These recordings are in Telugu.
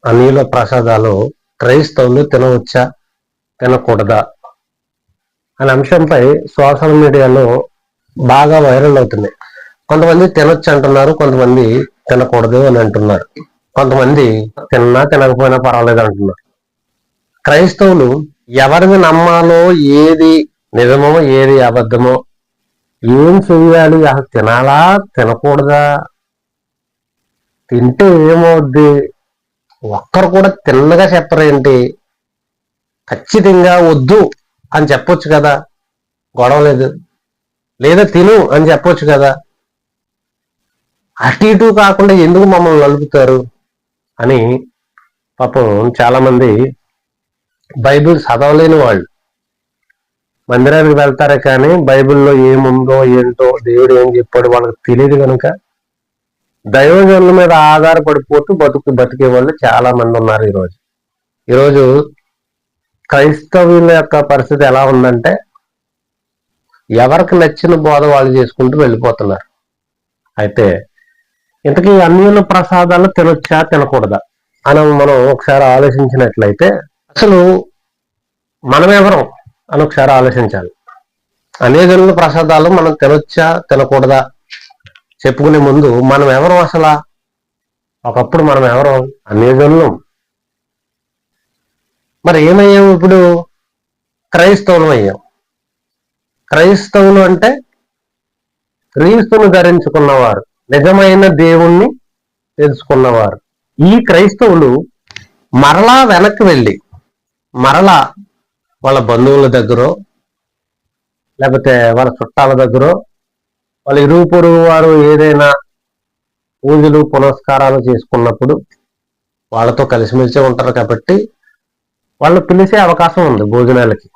అన్యుల ప్రసాదాలు క్రైస్తవులు తినవచ్చా తినకూడదా అనే అంశంపై సోషల్ మీడియాలో బాగా వైరల్ అవుతున్నాయి. కొంతమంది తినొచ్చు అంటున్నారు, కొంతమంది తినకూడదు అని అంటున్నారు, కొంతమంది తిన్నా తినకపోయినా పర్వాలేదు అంటున్నారు. క్రైస్తవులు ఎవరిని నమ్మాలో, ఏది నిజమో ఏది అబద్ధమో, ఏం చెయ్యాలి, అసలు తినాలా తినకూడదా, తింటే ఏమవుద్ది, ఒక్కరు కూడా తిన్నగా చెప్పరేంటి, ఖచ్చితంగా వద్దు అని చెప్పొచ్చు కదా, గొడవ లేదు, లేదా తిను అని చెప్పొచ్చు కదా, అటు ఇటు కాకుండా ఎందుకు మమ్మల్ని నలుపుతారు అని పాపం చాలా మంది బైబిల్ చదవలేని వాళ్ళు మందిరానికి వెళ్తారే కానీ బైబిల్లో ఏముందో ఏంటో దేవుడు ఏం చెప్పాడు వాళ్ళకి తెలియదు కనుక దైవజనుల మీద ఆధారపడిపోతూ బతికే వాళ్ళు చాలా మంది ఉన్నారు. ఈరోజు క్రైస్తవుల యొక్క పరిస్థితి ఎలా ఉందంటే ఎవరికి నచ్చిన బోధ వాళ్ళు చేసుకుంటూ వెళ్ళిపోతున్నారు. అయితే ఇంతకీ అన్యుల ప్రసాదాలు తినొచ్చా తినకూడదా అని మనం ఒకసారి ఆలోచించినట్లయితే అసలు మనమెవరం అని ఒకసారి ఆలోచించాలి. అనేజనుల ప్రసాదాలు మనం తినొచ్చా తినకూడదా చెప్పుకునే ముందు మనం ఎవరం అసలు, ఒకప్పుడు మనం ఎవరం అనేజనులం, మరి ఏమయ్యాము ఇప్పుడు క్రైస్తవులం అయ్యాం. క్రైస్తవులు అంటే క్రీస్తును ధరించుకున్నవారు, నిజమైన దేవుణ్ణి తెలుసుకున్నవారు. ఈ క్రైస్తవులు మరలా వెనక్కి వెళ్ళి మరలా వాళ్ళ బంధువుల దగ్గర లేకపోతే వాళ్ళ చుట్టాల దగ్గర వాళ్ళ ఇరుగు పొరుగు వారు ఏదైనా పూజలు పునస్కారాలు చేసుకున్నప్పుడు వాళ్ళతో కలిసిమెలిసి ఉంటారు కాబట్టి వాళ్ళు పిలిచే అవకాశం ఉంది భోజనాలకి.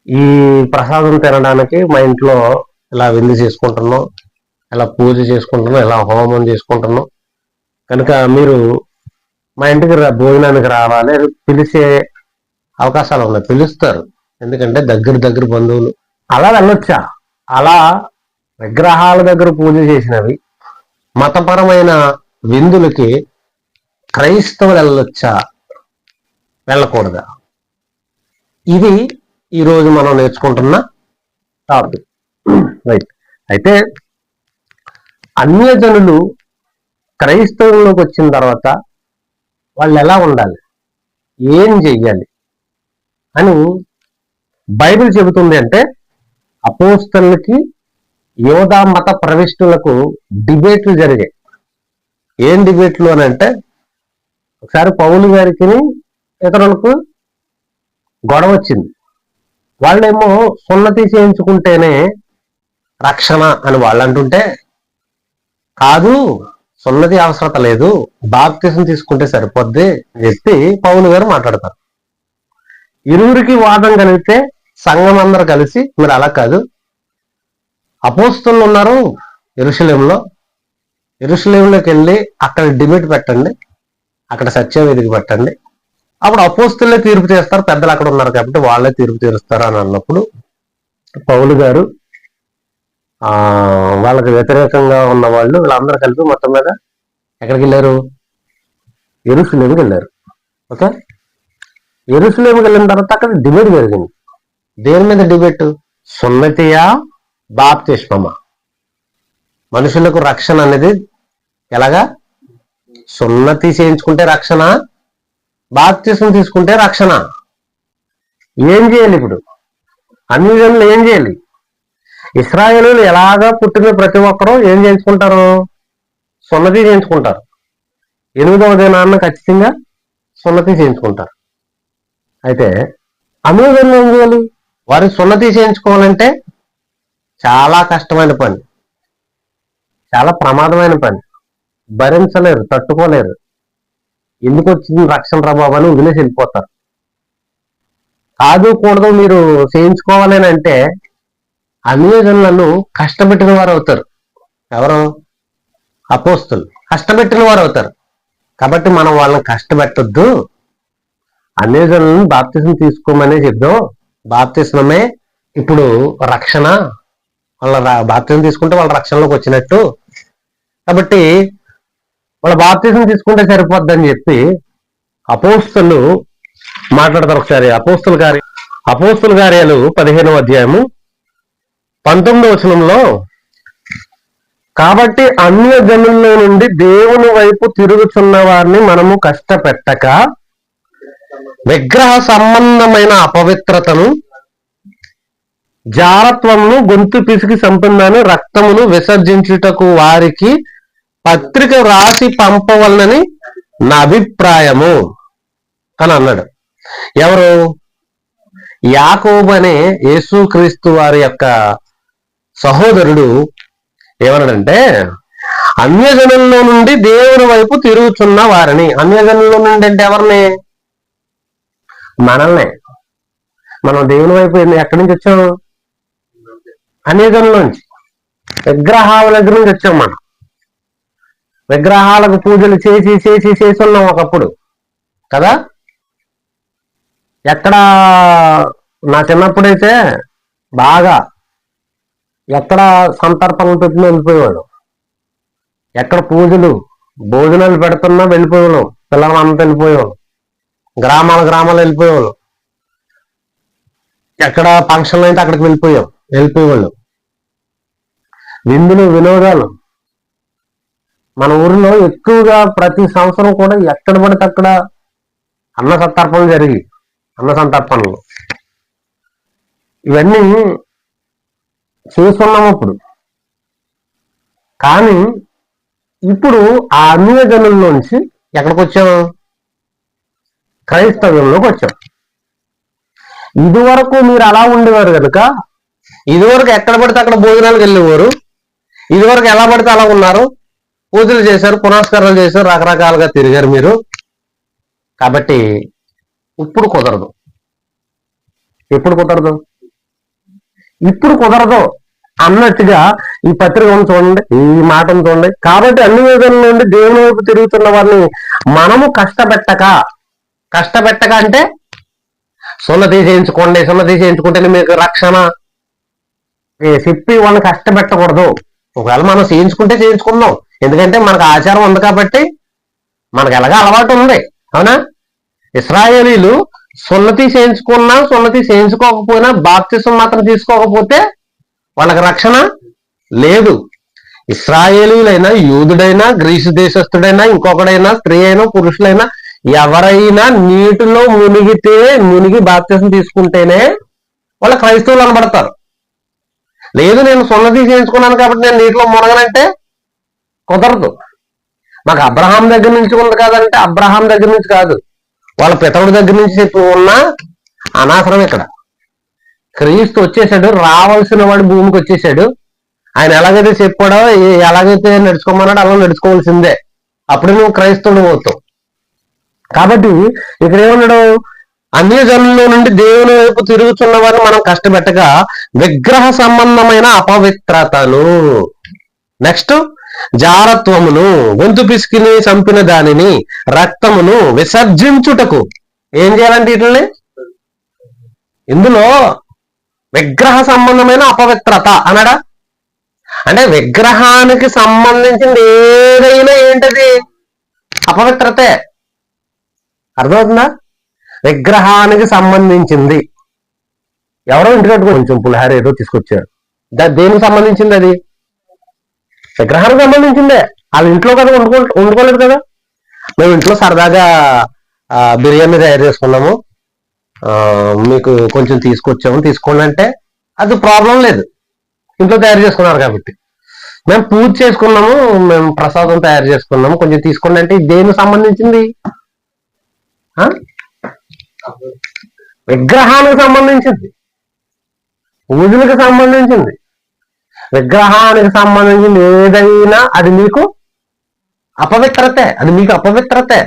ఈ ప్రసాదం తినడానికి మా ఇంట్లో ఇలా విందు చేసుకుంటున్నాం, ఇలా పూజ చేసుకుంటున్నాం, ఇలా హోమం చేసుకుంటున్నాం కనుక మీరు మా ఇంటికి భోజనానికి రావాలి అని పిలిచే అవకాశాలు ఉన్నాయి, పిలుస్తారు. ఎందుకంటే దగ్గర బంధువులు. అలా వెళ్ళొచ్చా? అలా విగ్రహాల దగ్గర పూజ చేసినవి మతపరమైన విందులకి క్రైస్తవులు వెళ్ళొచ్చా వెళ్ళకూడదా? ఇది ఈరోజు మనం నేర్చుకుంటున్న టాపిక్. రైట్. అయితే అన్యజనులు క్రైస్తవుల్లోకి వచ్చిన తర్వాత వాళ్ళు ఎలా ఉండాలి, ఏం చెయ్యాలి అని బైబిల్ చెబుతుంది. అంటే అపోస్తలులకి యోధా మత ప్రవిష్టులకు డిబేట్లు జరిగాయి. ఏం డిబేట్లు అని అంటే ఒకసారి పౌలు గారికి ఇతరులకు గొడవ వచ్చింది. వాళ్ళేమో సున్నతి చేయించుకుంటేనే రక్షణ అని వాళ్ళు అంటుంటే, కాదు సున్నతి అవసరత లేదు, బాప్తిసం తీసుకుంటే సరిపోద్ది అని చెప్పి పౌలు గారు మాట్లాడతారు. ఇరువురికి వాదం కలిగితే సంఘం అందరూ కలిసి మీరు అలా కాదు, అపోస్తలులు ఉన్నారు యెరూషలేములోకి వెళ్ళి అక్కడ డిబేట్ పెట్టండి, అక్కడ సత్యవేదిక పెట్టండి, అప్పుడు అపోస్తలులే తీర్పు చేస్తారు, పెద్దలు అక్కడ ఉన్నారు కాబట్టి వాళ్ళే తీర్పు తీరుస్తారు అని అన్నప్పుడు పౌలు గారు వాళ్ళకి వ్యతిరేకంగా ఉన్న వాళ్ళు వీళ్ళందరూ కలిపి మొత్తం మీద ఎక్కడికి వెళ్ళారు? యెరూషలేముకి వెళ్ళారు. ఓకే, యెరూషలేముకి వెళ్ళిన తర్వాత అక్కడ డిబేట్ జరిగింది. దేని మీద డిబేట్? సున్నతియా బాప్తిస్మమా? మనుషులకు రక్షణ అనేది ఎలాగా? సున్నతి చేయించుకుంటే రక్షణ, బాప్తిస్మం తీసుకుంటే రక్షణ. ఏం చేయాలి ఇప్పుడు? అన్ని జనులు ఏం చేయాలి? ఇశ్రాయేలీయులు ఎలాగా పుట్టిన ప్రతి ఒక్కరూ ఏం చేయించుకుంటారు? సున్నతి చేయించుకుంటారు. 8వ దినాన్న ఖచ్చితంగా సున్నతి చేయించుకుంటారు. అయితే అన్ని జనులు ఏం చేయాలి? వారి సున్నతి చేయించుకోవాలంటే చాలా కష్టమైన పని, చాలా ప్రమాదమైన పని, భరించలేరు, తట్టుకోలేరు. ఎందుకు వచ్చింది రక్షణ ప్రభావాన్ని వదిలేసి వెళ్ళిపోతారు. కాదు కూడదు మీరు చేయించుకోవాలి అని అంటే అన్యజనులను కష్టపెట్టిన వారు అవుతారు. ఎవరు? అపోస్తలు కష్టపెట్టిన వారు అవుతారు. కాబట్టి మనం వాళ్ళని కష్టపెట్టొద్దు, అన్యజనులను బాప్తిసం తీసుకోమనే చెప్దాం. బాప్తిస్మమే ఇప్పుడు రక్షణ, వాళ్ళ బాప్తిసం తీసుకుంటే వాళ్ళ రక్షణలోకి వచ్చినట్టు. కాబట్టి వాళ్ళ బాప్తిజం తీసుకుంటే సరిపోద్దని చెప్పి అపోస్తలు మాట్లాడతారు. ఒకసారి అపోస్తల కార్యాలు 15వ అధ్యాయము 19వ వచనంలో, కాబట్టి అన్య జనుల్లో నుండి దేవుని వైపు తిరుగుచున్న వారిని మనము కష్టపెట్టక విగ్రహ సంబంధమైన అపవిత్రతను, జారత్వమును, గొంతు పిసికి సంపందాన్ని, రక్తమును విసర్జించుటకు వారికి పత్రిక రాసి పంపవలనని నా అభిప్రాయము అని అన్నాడు. ఎవరు? యాకోబు అనే యేసుక్రీస్తు వారి యొక్క సహోదరుడు ఏమన్నాడంటే, అన్యజనుల్లో నుండి దేవుని వైపు తిరుగుచున్న వారిని. అన్యజనుల్లో నుండి అంటే ఎవరిని? మనల్నే. మనం దేవుని వైపు ఎక్కడి నుంచి వచ్చాం? అన్యజనుల నుంచి, విగ్రహాల దగ్గర నుంచి వచ్చాం. మనం విగ్రహాలకు పూజలు చేసి చేసి చేసి ఉన్నాం ఒకప్పుడు కదా. ఎక్కడ నా చిన్నప్పుడైతే బాగా ఎక్కడ సంతర్పణలు పెట్టినా వెళ్ళిపోయేవాడు, ఎక్కడ పూజలు భోజనాలు పెడుతున్నా వెళ్ళిపోయేవాళ్ళం, పిల్లలంతా వెళ్ళిపోయేవాళ్ళం, గ్రామాలు వెళ్ళిపోయేవాళ్ళం, ఎక్కడ ఫంక్షన్లు అయితే అక్కడికి వెళ్ళిపోయేవాళ్ళు. విందులు వినోదాలు మన ఊరిలో ఎక్కువగా ప్రతి సంవత్సరం కూడా ఎక్కడ పడితే అక్కడ అన్న సంతర్పణలు ఇవన్నీ చేస్తున్నాము అప్పుడు. కానీ ఇప్పుడు ఆ అన్య జనుల్లోంచి ఎక్కడికి వచ్చాం? క్రైస్తవ్యంలోకి వచ్చాం. ఇదివరకు మీరు అలా ఉండేవారు కనుక, ఇదివరకు ఎక్కడ పడితే అక్కడ భోజనాలకు వెళ్ళేవారు, ఇదివరకు ఎలా పడితే అలా ఉన్నారు, పూజలు చేశారు, పునస్కారాలు చేశారు, రకరకాలుగా తిరిగారు మీరు. కాబట్టి ఇప్పుడు కుదరదు. ఎప్పుడు కుదరదు? ఇప్పుడు కుదరదు అన్నట్టుగా ఈ పత్రికను చూడండి, ఈ మాటను చూడండి. కాబట్టి అన్ని విధాల నుండి దేవుని వైపు తిరుగుతున్న వారిని మనము కష్టపెట్టక అంటే సున్నతి చేయించుకుంటేనే మీకు రక్షణ చెప్పి వాళ్ళని కష్టపెట్టకూడదు. ఒకవేళ మనం చేయించుకుందాం, ఎందుకంటే మనకు ఆచారం ఉంది కాబట్టి, మనకు ఎలాగా అలవాటు ఉంది. అవునా? ఇశ్రాయేలీలు సున్నతి చేయించుకోకపోయినా, బాప్తిసం మాత్రం తీసుకోకపోతే వాళ్ళకి రక్షణ లేదు. ఇశ్రాయేలీలైనా, యూదుడైనా, గ్రీసు దేశస్థుడైనా, ఇంకొకడైనా, స్త్రీ అయినా, పురుషులైనా ఎవరైనా నీటిలో మునిగి బాప్తిసం తీసుకుంటేనే వాళ్ళ క్రైస్తవులు అనబడతారు. లేదు నేను సున్నతి చేయించుకున్నాను కాబట్టి నేను నీటిలో మునగనంటే కుదరదు. మాకు అబ్రహాం దగ్గర నుంచి ఉంది కాదంటే అబ్రహాం దగ్గర నుంచి కాదు, వాళ్ళ పితరుడి దగ్గర నుంచి ఉన్న అనాసరం. ఇక్కడ క్రీస్తు వచ్చేసాడు, రావాల్సిన వాడు భూమికి వచ్చేసాడు. ఆయన ఎలాగైతే చెప్పాడో, ఎలాగైతే నడుచుకోమన్నాడో అలా నడుచుకోవాల్సిందే. అప్పుడు నువ్వు క్రైస్తవుడు అవుతావు. కాబట్టి ఇక్కడ ఏమన్నాడు? అన్య జనుల్లో నుండి దేవుని వైపు తిరుగుతున్న వారిని మనం కష్టపెట్టక విగ్రహ సంబంధమైన అపవిత్రతను, నెక్స్ట్ జారత్వమును, గొంతు పిసికిని చంపిన దానిని, రక్తమును విసర్జించుటకు. ఏం చేయాలంటే వీటిని? ఇందులో విగ్రహ సంబంధమైన అపవిత్రత అన్నాడా? అంటే విగ్రహానికి సంబంధించింది ఏదైనా ఏంటది? అపవిత్రతే. అర్థమవుతుందా? విగ్రహానికి సంబంధించింది. ఎవరో ఇంటికట్టు కొంచెం పులిహార ఏదో తీసుకొచ్చారు, దేనికి సంబంధించింది? అది విగ్రహానికి సంబంధించిందే. వాళ్ళ ఇంట్లో కదా వండుకోలేదు కదా. మేము ఇంట్లో సరదాగా బిర్యానీ తయారు చేసుకున్నాము, మీకు కొంచెం తీసుకోండి అంటే అది ప్రాబ్లం లేదు, ఇంట్లో తయారు చేసుకున్నారు కాబట్టి. మేము పూజ చేసుకున్నాము, మేము ప్రసాదం తయారు చేసుకున్నాము, కొంచెం తీసుకోండి అంటే దేనికి సంబంధించింది? విగ్రహానికి సంబంధించింది, పూజలకు సంబంధించింది. విగ్రహానికి సంబంధించింది ఏదైనా అది మీకు అపవిత్రతే.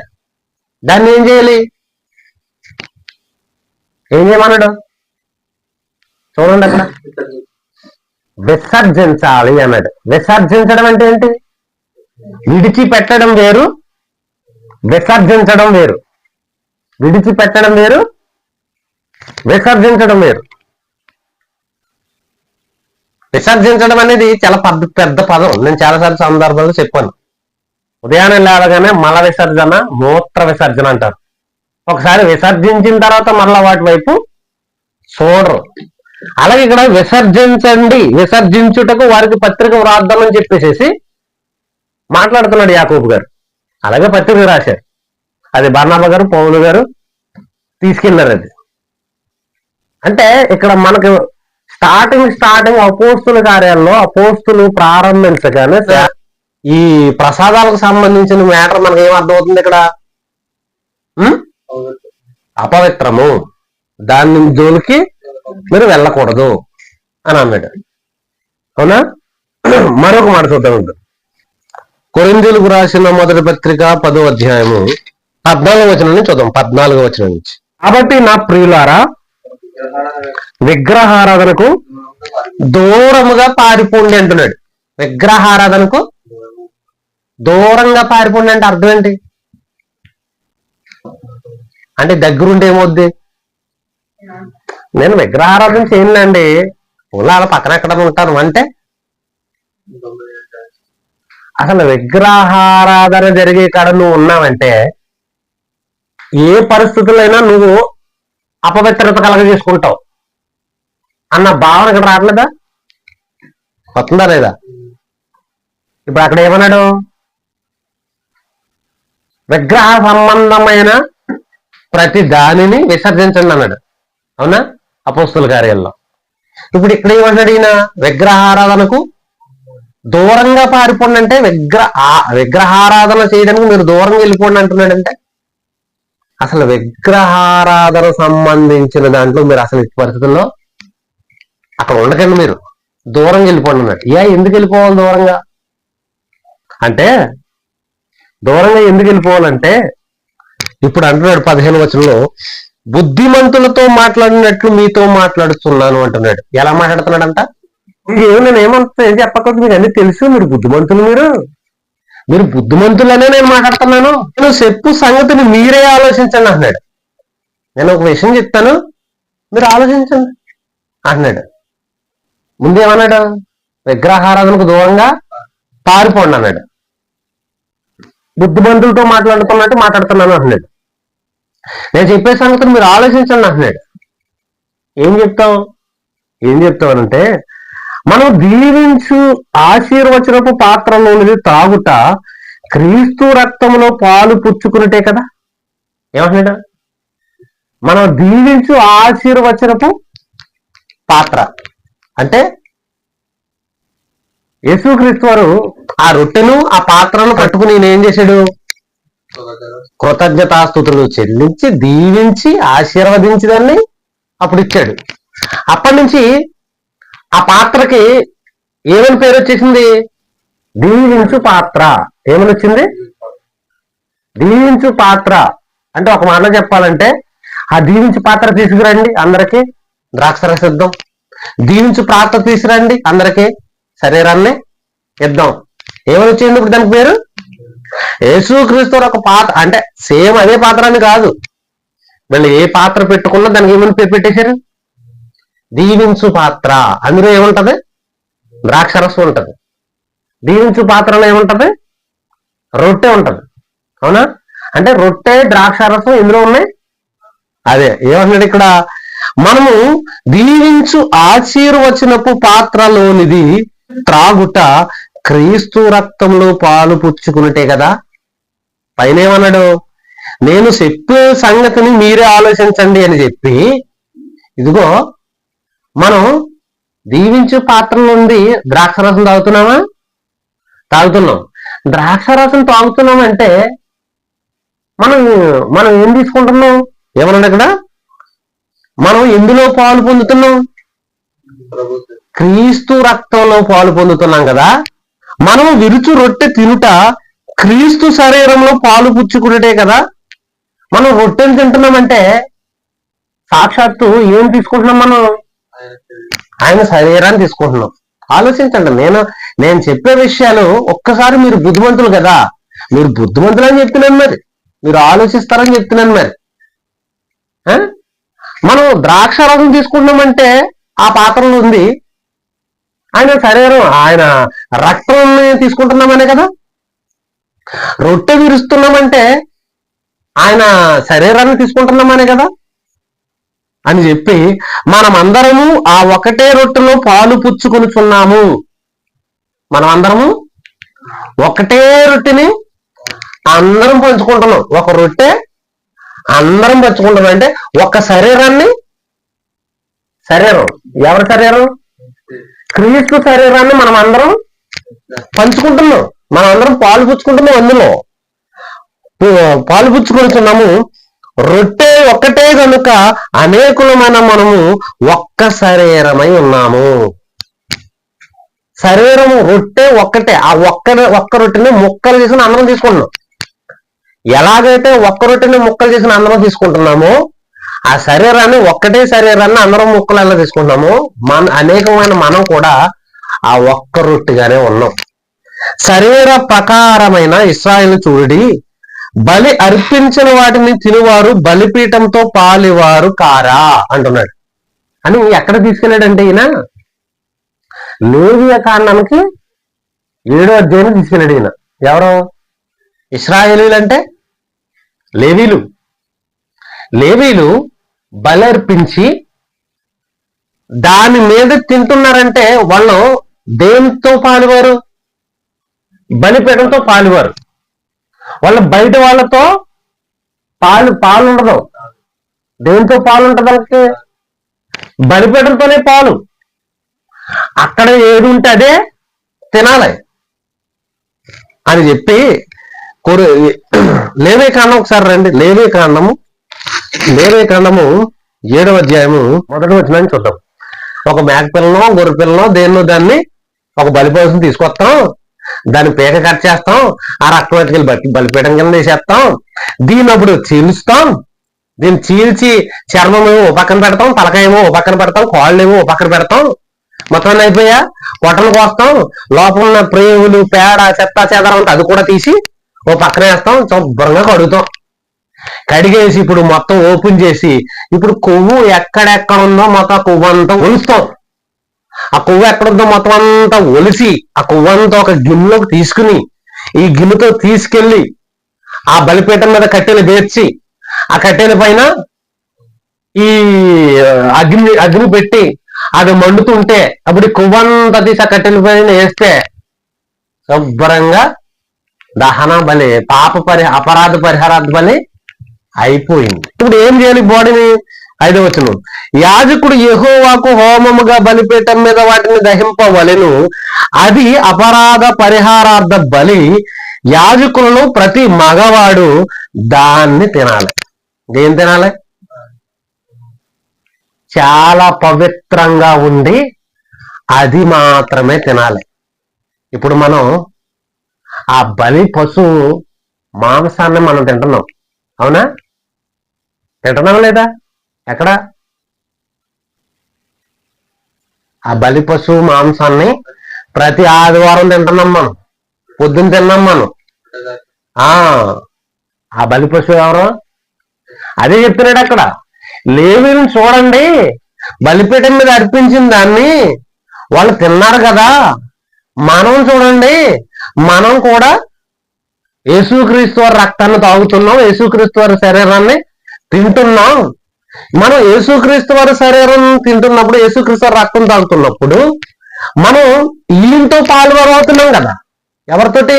దాన్ని ఏం చేయాలి? ఏం చేయమన్నాడు చూడండి అక్కడ. విసర్జించాలి అన్నాడు. విసర్జించడం అంటే ఏంటి? విడిచిపెట్టడం వేరు, విసర్జించడం వేరు. విడిచిపెట్టడం వేరు, విసర్జించడం వేరు. విసర్జించడం అనేది చాలా పెద్ద పదం. నేను చాలాసార్లు సందర్భాల్లో చెప్పాను. ఉదయాన్నే లేవగానే మల విసర్జన, మూత్ర విసర్జన అంటారు. ఒకసారి విసర్జించిన తర్వాత మళ్ళా వాటి వైపు చూడరు. అలాగే ఇక్కడ విసర్జించండి, విసర్జించుటకు వారికి పత్రిక వ్రాద్దామని చెప్పేసి మాట్లాడుతున్నాడు యాకోబు గారు. అలాగే పత్రిక రాశారు. అది బర్నబా గారు, పౌలు గారు తీసుకెళ్లారు. అది అంటే ఇక్కడ మనకు స్టార్టింగ్ అపోస్తుల కార్యాల్లో అపోస్తులు ప్రారంభించగానే ఈ ప్రసాదాలకు సంబంధించిన మ్యాటర్ మనకి ఏం అర్థమవుతుంది ఇక్కడ? అపవిత్రము, దాని జోలికి మీరు వెళ్ళకూడదు అని అన్నాడు. అవునా? మరొక మాట చూద్దాం. కొరింథీయులకు రాసిన మొదటి పత్రిక 10వ అధ్యాయము 14వ వచనం నుంచి చూద్దాం. 14వ వచనం నుంచి. కాబట్టి నా ప్రియులారా, విగ్రహారాధనకు దూరముగా పారిపోండి అంటున్నాడు. విగ్రహారాధనకు దూరంగా పారిపోండి అంటే అర్థం ఏంటి? అంటే దగ్గరుండి ఏమవుద్ది? నేను విగ్రహారాధన చేయనులేండి, వాళ్ళ పక్కన ఎక్కడ ఉంటాను అంటే అసలు విగ్రహారాధన జరిగే కాడ నువ్వు ఉన్నావంటే ఏ పరిస్థితులైనా నువ్వు అపవిత్రత కలగజేసుకుంటావు అన్న భావన ఇక్కడ రావట్లేదా? వస్తుందా లేదా? ఇప్పుడు అక్కడ ఏమన్నాడు? విగ్రహ సంబంధమైన ప్రతి దానిని విసర్జించండి అన్నాడు. అవునా? అపోస్తుల కార్యాల్లో. ఇప్పుడు ఇక్కడ ఏమన్నాడు ఈయన? విగ్రహారాధనకు దూరంగా పారిపోండి అంటే విగ్రహారాధన చేయడానికి మీరు దూరంగా వెళ్ళిపోండి అంటున్నాడంటే అసలు విగ్రహారాధన సంబంధించిన దాంట్లో మీరు అసలు ఈ పరిస్థితుల్లో అక్కడ ఉండకండి, మీరు దూరంగా వెళ్ళిపోండి అన్నాడు. ఎందుకు వెళ్ళిపోవాలి దూరంగా అంటే? దూరంగా ఎందుకు వెళ్ళిపోవాలంటే ఇప్పుడు అంటున్నాడు 15వ వచనంలో, బుద్ధిమంతులతో మాట్లాడినట్లు మీతో మాట్లాడుతున్నాను అంటున్నాడు. ఎలా మాట్లాడుతున్నాడంట? నేను ఏమంటా ఏం చెప్పకపోతే మీకు అన్ని తెలుసు, మీరు బుద్ధిమంతులు, మీరు బుద్ధిమంతులనే నేను మాట్లాడుతున్నాను. నేను చెప్పు సంగతిని మీరే ఆలోచించండి అంటున్నాడు. నేను ఒక విషయం చెప్తాను, మీరు ఆలోచించండి అంటున్నాడు. ముందేమన్నాడు? విగ్రహారాధనకు దూరంగా పారిపోండి అన్నాడు. బుద్ధిమంతులతో మాట్లాడుతున్నట్టు మాట్లాడుతున్నాను అంటున్నాడు. నేను చెప్పే సంగతిని మీరు ఆలోచించండి అంటున్నాడు. ఏం చెప్తామనంటే మనం దీవించు ఆశీర్వచనపు పాత్రలోనిది తాగుట క్రీస్తు రక్తంలో పాలు పుచ్చుకున్నట్టే కదా. ఏమంటున్నాడు? మనం దీవించు ఆశీర్వచనపు పాత్ర అంటే యేసుక్రీస్తు వారు ఆ రొట్టెను ఆ పాత్రను పట్టుకుని ఏం చేశాడు? కృతజ్ఞతాస్తుతులు చెల్లించి దీవించి ఆశీర్వదించి దాన్ని అప్పుడు ఇచ్చాడు. అప్పటి నుంచి ఆ పాత్రకి ఏమని పేరు వచ్చేసింది? దీవించు పాత్ర. ఏమని వచ్చింది? దీవించు పాత్ర. అంటే ఒక మాట చెప్పాలంటే ఆ దీవించు పాత్ర తీసుకురండి అందరికి ద్రాక్షరసం ఇద్దాం, దీవించు పాత్ర తీసుకురండి అందరికి శరీరాన్ని ఇద్దాం. ఏమని వచ్చింది ఇప్పుడు దానికి పేరు? యేసుక్రీస్తు ఒక పాత్ర. అంటే సేమ్ అదే పాత్ర అని కాదు, వీళ్ళు ఏ పాత్ర పెట్టుకున్నా దానికి ఏమని పేరు పెట్టేశారు? దీవించు పాత్ర. అందులో ఏముంటది? ద్రాక్షరసం ఉంటది. దీవించు పాత్రలో ఏముంటది? రొట్టె ఉంటది. అవునా? అంటే రొట్టె ద్రాక్షరసం ఇందులో ఉన్నాయి. అదే ఏమన్నాడు ఇక్కడ? మనము దీవించు ఆశీర్వచనపు పాత్రలోనిది త్రాగుట క్రీస్తు రక్తంలో పాలు పుచ్చుకున్నట్టే కదా. పైన ఏమన్నాడు? నేను చెప్పే సంగతిని మీరే ఆలోచించండి అని చెప్పి, ఇదిగో మనం దీవించు పాత్ర నుండి ద్రాక్షరసం తాగుతున్నాం. ద్రాక్షరసం తాగుతున్నామంటే మనం ఏం తీసుకుంటున్నాం? ఏమన్నాడు ఇక్కడ? మనం ఎందులో పాలు పొందుతున్నాం? క్రీస్తు రక్తంలో పాలు పొందుతున్నాం కదా. మనం విరుచు రొట్టె తినుట క్రీస్తు శరీరంలో పాలు పుచ్చుకున్నట్టే కదా. మనం రొట్టెని తింటున్నామంటే సాక్షాత్తు ఏం తీసుకుంటున్నాం? మనం ఆయన శరీరాన్ని తీసుకుంటున్నాం. ఆలోచించండి. నేను చెప్పే విషయాలు ఒక్కసారి మీరు బుద్ధిమంతులు కదా, మీరు బుద్ధిమంతులు అని చెప్తున్నాను, మరి మీరు ఆలోచిస్తారని చెప్తున్నాను. మరి మనం ద్రాక్షరసం తీసుకుంటున్నామంటే ఆ పాత్రలో ఉంది ఆయన శరీరం, ఆయన రక్తాన్ని తీసుకుంటున్నామనే కదా. రొట్టె విరుస్తున్నామంటే ఆయన శరీరాన్ని తీసుకుంటున్నామనే కదా అని చెప్పి మనమందరము ఆ ఒకటే రొట్టెలో పాలు పుచ్చుకొనిచున్నాము. మనమందరము ఒకటే రొట్టెని అందరం పంచుకుంటున్నాం. ఒక రొట్టె అందరం పంచుకుంటున్నాం అంటే ఒక శరీరం, ఎవరి శరీరం? క్రీస్తు శరీరాన్ని మనం అందరం పంచుకుంటున్నాం. మనం అందరం పాలు పుచ్చుకుంటున్నాం. అందులో పాలు పుచ్చుకుంటున్నాము. రొట్టె ఒక్కటే కనుక అనేకులమైన మనము ఒక్క శరీరమై ఉన్నాము. శరీరము రొట్టె ఒక్కటే. ఆ ఒక్క రొట్టెని ముక్కలు చేసిన అందరం తీసుకుంటున్నాం. ఎలాగైతే ఒక్క రొట్టెని ముక్కలు చేసిన అందరం తీసుకుంటున్నామో ఆ శరీరాన్ని, ఒక్కటే శరీరాన్ని అందరం ముక్కలు ఎలా తీసుకుంటున్నామో అనేకమైన మనం కూడా ఆ ఒక్క రొట్టెగానే ఉన్నాం. శరీర ప్రకారమైన ఇశ్రాయేలు చూడి, బలి అర్పించిన వాటిని తినువారు బలిపీఠంతో పాలివారు కారా అంటున్నాడు. అని ఎక్కడ తీసుకెళ్ళాడంటే ఈయన లేవియ కాండానికి 7వ అధ్యాయం తీసుకెళ్ళాడు ఈయన. ఎవరు? ఇశ్రాయేలీలు అంటే లేవీలు బలి అర్పించి దాని మీద తింటున్నారంటే వాళ్ళు దేంతో పాలువారు? బలిపీఠంతో పాలువారు. వాళ్ళు బయట వాళ్ళతో పాలు ఉండదు. దేంతో పాలు ఉంటుంది? వాళ్ళకి బలిపీఠంతోనే పాలు. అక్కడ ఏది ఉంటే అదే తినాలి అని చెప్పి లేవీ కాండం ఒకసారి రండి. లేవీ కాండము 7వ అధ్యాయము 1వ వచనాన్ని చూద్దాం. ఒక మేక పిల్లనో గొర్రె పిల్లనో దాన్ని ఒక బలిపశువుని తీసుకొస్తాం, దాన్ని పీక కట్ చేస్తాం, ఆ రక్తం ఎట్టుకెళ్ళి బలిపీఠం కింద వేసేస్తాం, దీన్ని అప్పుడు చీల్చుతాం, దీన్ని చీల్చి చర్మం ఏమో ఓ పక్కన పెడతాం, తలకాయేమో ఓ పక్కన పెడతాం, కాళ్ళు ఏమో ఓ పక్కన పెడతాం, మొత్తం అయిపోయా పొట్టలు కోస్తాం, లోపల ఉన్న ప్రేవులు పేడ చెత్త చెదరం ఉంటే అది కూడా తీసి ఓ పక్కన వేస్తాం, శుభ్రంగా కడుగుతాం. కడిగేసి ఇప్పుడు మొత్తం ఓపెన్ చేసి ఇప్పుడు కొవ్వు ఎక్కడెక్కడ ఉందో మొత్తం కొవ్వు అంతా ఒలుస్తాం. ఆ కొవ్వు ఎక్కడుందో మొత్తం అంతా ఒలిసి ఆ కొవ్వు అంతా ఒక గిన్నెలోకి తీసుకుని ఈ గిన్నెతో తీసుకెళ్లి ఆ బలిపీఠం మీద కట్టెలు పేర్చి ఆ కట్టెల పైన ఈ అగ్ని పెట్టి అది మండుతుంటే అప్పుడు కొవ్వంతా తీసి ఆ కట్టెల పైన వేస్తే శుభ్రంగా దహన బలి, అపరాధ పరిహారార్థ బలి అయిపోయింది. ఇప్పుడు ఏం చేయాలి బాడీని? 5వ వచనం, యాజకుడు యెహోవాకు హోమముగా బలిపీఠం మీద వాటిని దహింపవలెను, అది అపరాధ పరిహారార్థ బలి. యాజకులను ప్రతి మగవాడు దాన్ని తినాలి. ఏం తినాలి? చాలా పవిత్రంగా ఉండి అది మాత్రమే తినాలి. ఇప్పుడు మనం ఆ బలి పశువు మాంసాన్ని మనం తింటున్నాం, అవునా? తింటున్నాం లేదా? ఎక్కడ? ఆ బలి పశువు మాంసాన్ని ప్రతి ఆదివారం తింటున్నాం మనం, పొద్దున్న తిన్నాం మనం. ఆ బలి పశువు ఎవరు? అదే చెప్తున్నాడు అక్కడ. లేవీని చూడండి, బలిపీఠం మీద అర్పించిన దాన్ని వాళ్ళు తిన్నారు కదా. మనం చూడండి, మనం కూడా యేసుక్రీస్తు వారి రక్తాన్ని తాగుతున్నాం, యేసుక్రీస్తు వారి శరీరాన్ని తింటున్నాం. మనం యేసుక్రీస్తు వారి శరీరం తింటున్నప్పుడు, యేసుక్రీస్తు వారి రక్తం తాగుతున్నప్పుడు మనం ఈయంతో పాలువారు అవుతున్నాం కదా. ఎవరితోటి?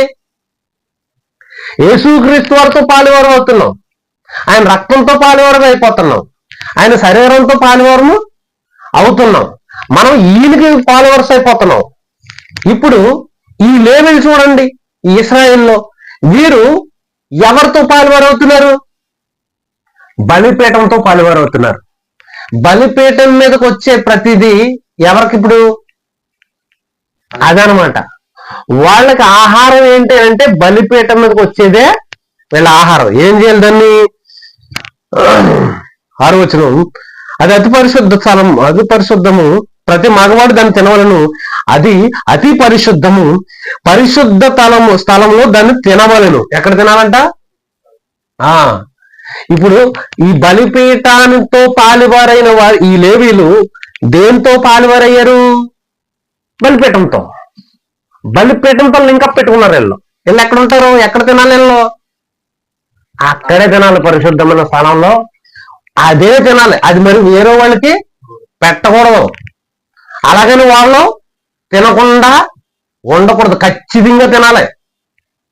యేసుక్రీస్తు వారితో పాలువారు అవుతున్నాం. ఆయన రక్తంతో పాలువారు అయిపోతున్నాం, ఆయన శరీరంతో పాలువారము అవుతున్నాం. మనం ఈయనకి పాలువరస అయిపోతున్నాం. ఇప్పుడు ఈ లేవీలు చూడండి, ఈ ఇశ్రాయేల్లో వీరు ఎవరితో పాలువారు అవుతున్నారు? బలిపీఠంతో పాలువారు అవుతున్నారు. బలిపీఠం మీదకి వచ్చే ప్రతిదీ ఎవరికి? ఇప్పుడు అదనమాట. వాళ్ళకి ఆహారం ఏంటి అంటే బలిపీఠం మీదకి వచ్చేదే వీళ్ళ ఆహారం. ఏం చేయాలి దాన్ని? 6వ వచనం, అది అతి పరిశుద్ధము, ప్రతి మగవాడు దాన్ని తినవలను, అది అతి పరిశుద్ధము, పరిశుద్ధ స్థలంలో దాన్ని తినవలను. ఎక్కడ తినాలంట? ఇప్పుడు ఈ బలిపీఠానితో పాలువారైన వారు ఈ లేవీలు దేంతో పాలువారయ్యారు? బలిపీఠంతో లింకప్ పెట్టుకున్నారు వీళ్ళు. వీళ్ళు ఎక్కడ ఉంటారు? ఎక్కడ తినాలి వీళ్ళు? అక్కడే తినాలి, పరిశుద్ధమైన స్థానంలో అదే తినాలి. అది మరి వేరే వాళ్ళకి పెట్టకూడదు. అలాగని వాళ్ళు తినకుండా ఉండకూడదు, ఖచ్చితంగా తినాలి.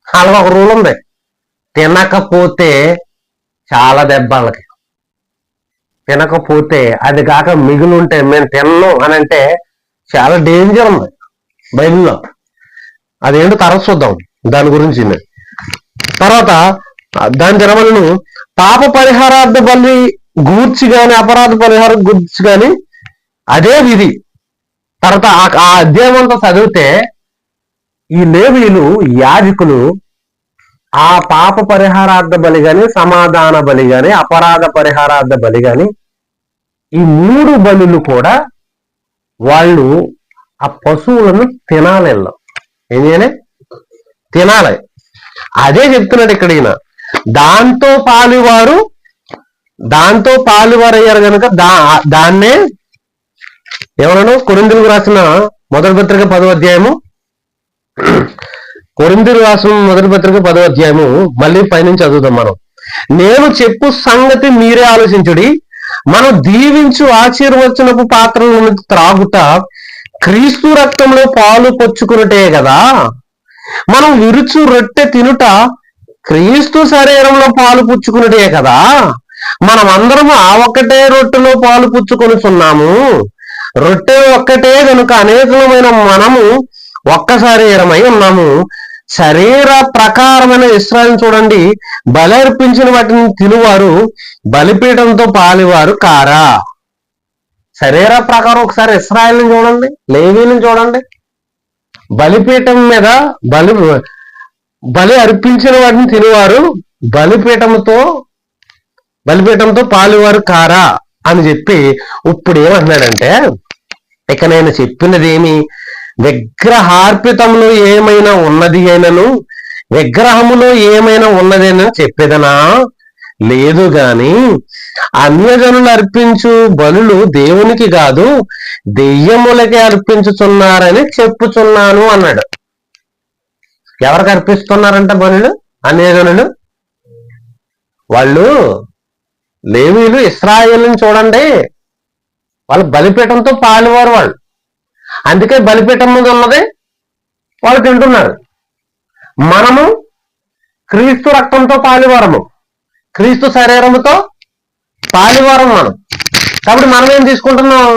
అలాగ ఒక రూల్ ఉంది. తినకపోతే చాలా దెబ్బ వాళ్ళకి. తినకపోతే అది కాక మిగిలి ఉంటే మేము తినను అని అంటే చాలా డేంజర్ ఉంది బైబిల్లో. అదేంటో తర్వాత చూద్దాం దాని గురించి. తర్వాత దాని జనవలను పాప పరిహారార్థ బలి గూర్చి గాని అపరాధ పరిహారం గూర్చి గాని అదే విధి. తర్వాత ఆ అధ్యాయం అంతా చదివితే ఈ లేవీయులు యాజకులు ఆ పాప పరిహారార్థ బలి గాని, సమాధాన బలి గాని, అపరాధ పరిహారార్థ బలి గాని, ఈ 3 బలులు కూడా వాళ్ళు ఆ పశువులను తినాలి. ఏం చేయాలి? తినాలి. అదే చెప్తున్నాడు ఇక్కడ ఈయన. దాంతో పాలువారు అయ్యారు కనుక దాన్నే ఎవరను కొరింథీయులకు రాసిన మొదటి పత్రిక 10వ అధ్యాయము, కొరింథీయులకు రాసిన మొదటి పత్రిక 10వ అధ్యాయము మళ్ళీ పైనుంచి చదువుదాం మనం. నేను చెప్పు సంగతి మీరే ఆలోచించుడి. మనం దీవించు ఆశీర్వచనపు పాత్రలను త్రాగుట క్రీస్తు రక్తంలో పాలు పొచ్చుకున్నట్టే కదా. మనం విరుచు రొట్టె తినుట క్రీస్తు శరీరంలో పాలు పుచ్చుకున్నటే కదా. మనం అందరము ఆ ఒక్కటే రొట్టెలో పాలు పుచ్చుకొనిచున్నాము. రొట్టె ఒక్కటే కనుక అనేకమైన మనము ఒక్క శరీరమై ఉన్నాము. శరీర ప్రకారమైన ఇశ్రాయిల్ని చూడండి. బలి అర్పించిన వాటిని తినువారు బలిపీఠంతో పాలివారు కారా? శరీర ప్రకారం ఒకసారి ఇశ్రాయిల్ని చూడండి, లేవీని చూడండి. బలిపీఠం మీద బలి అర్పించిన వాటిని తినేవారు బలిపీఠంతో పాలువారు కారా అని చెప్పి ఇప్పుడు ఏమంటున్నాడంటే, ఇక నేను చెప్పినది ఏమి విగ్రహార్పితంలో ఏమైనా ఉన్నది అయినను విగ్రహములో ఏమైనా ఉన్నదేనని చెప్పేదనా? లేదు గాని అన్యజనులు అర్పించు బలులు దేవునికి కాదు దెయ్యములకి అర్పించుచున్నారని చెప్పుచున్నాను అన్నాడు. ఎవరికి అర్పిస్తున్నారంట బలులు? అన్యజనులు. వాళ్ళు లేవీయులు ఇశ్రాయేలుని చూడండి, వాళ్ళు బలిపీఠంతో పాలువారు వాళ్ళు. అందుకే బలిపీఠం మీద ఉన్నది వాళ్ళు తింటున్నారు. మనము క్రీస్తు రక్తంతో పాలువారము, క్రీస్తు శరీరముతో పాలువారం మనం. కాబట్టి మనం ఏం తీసుకుంటున్నాం?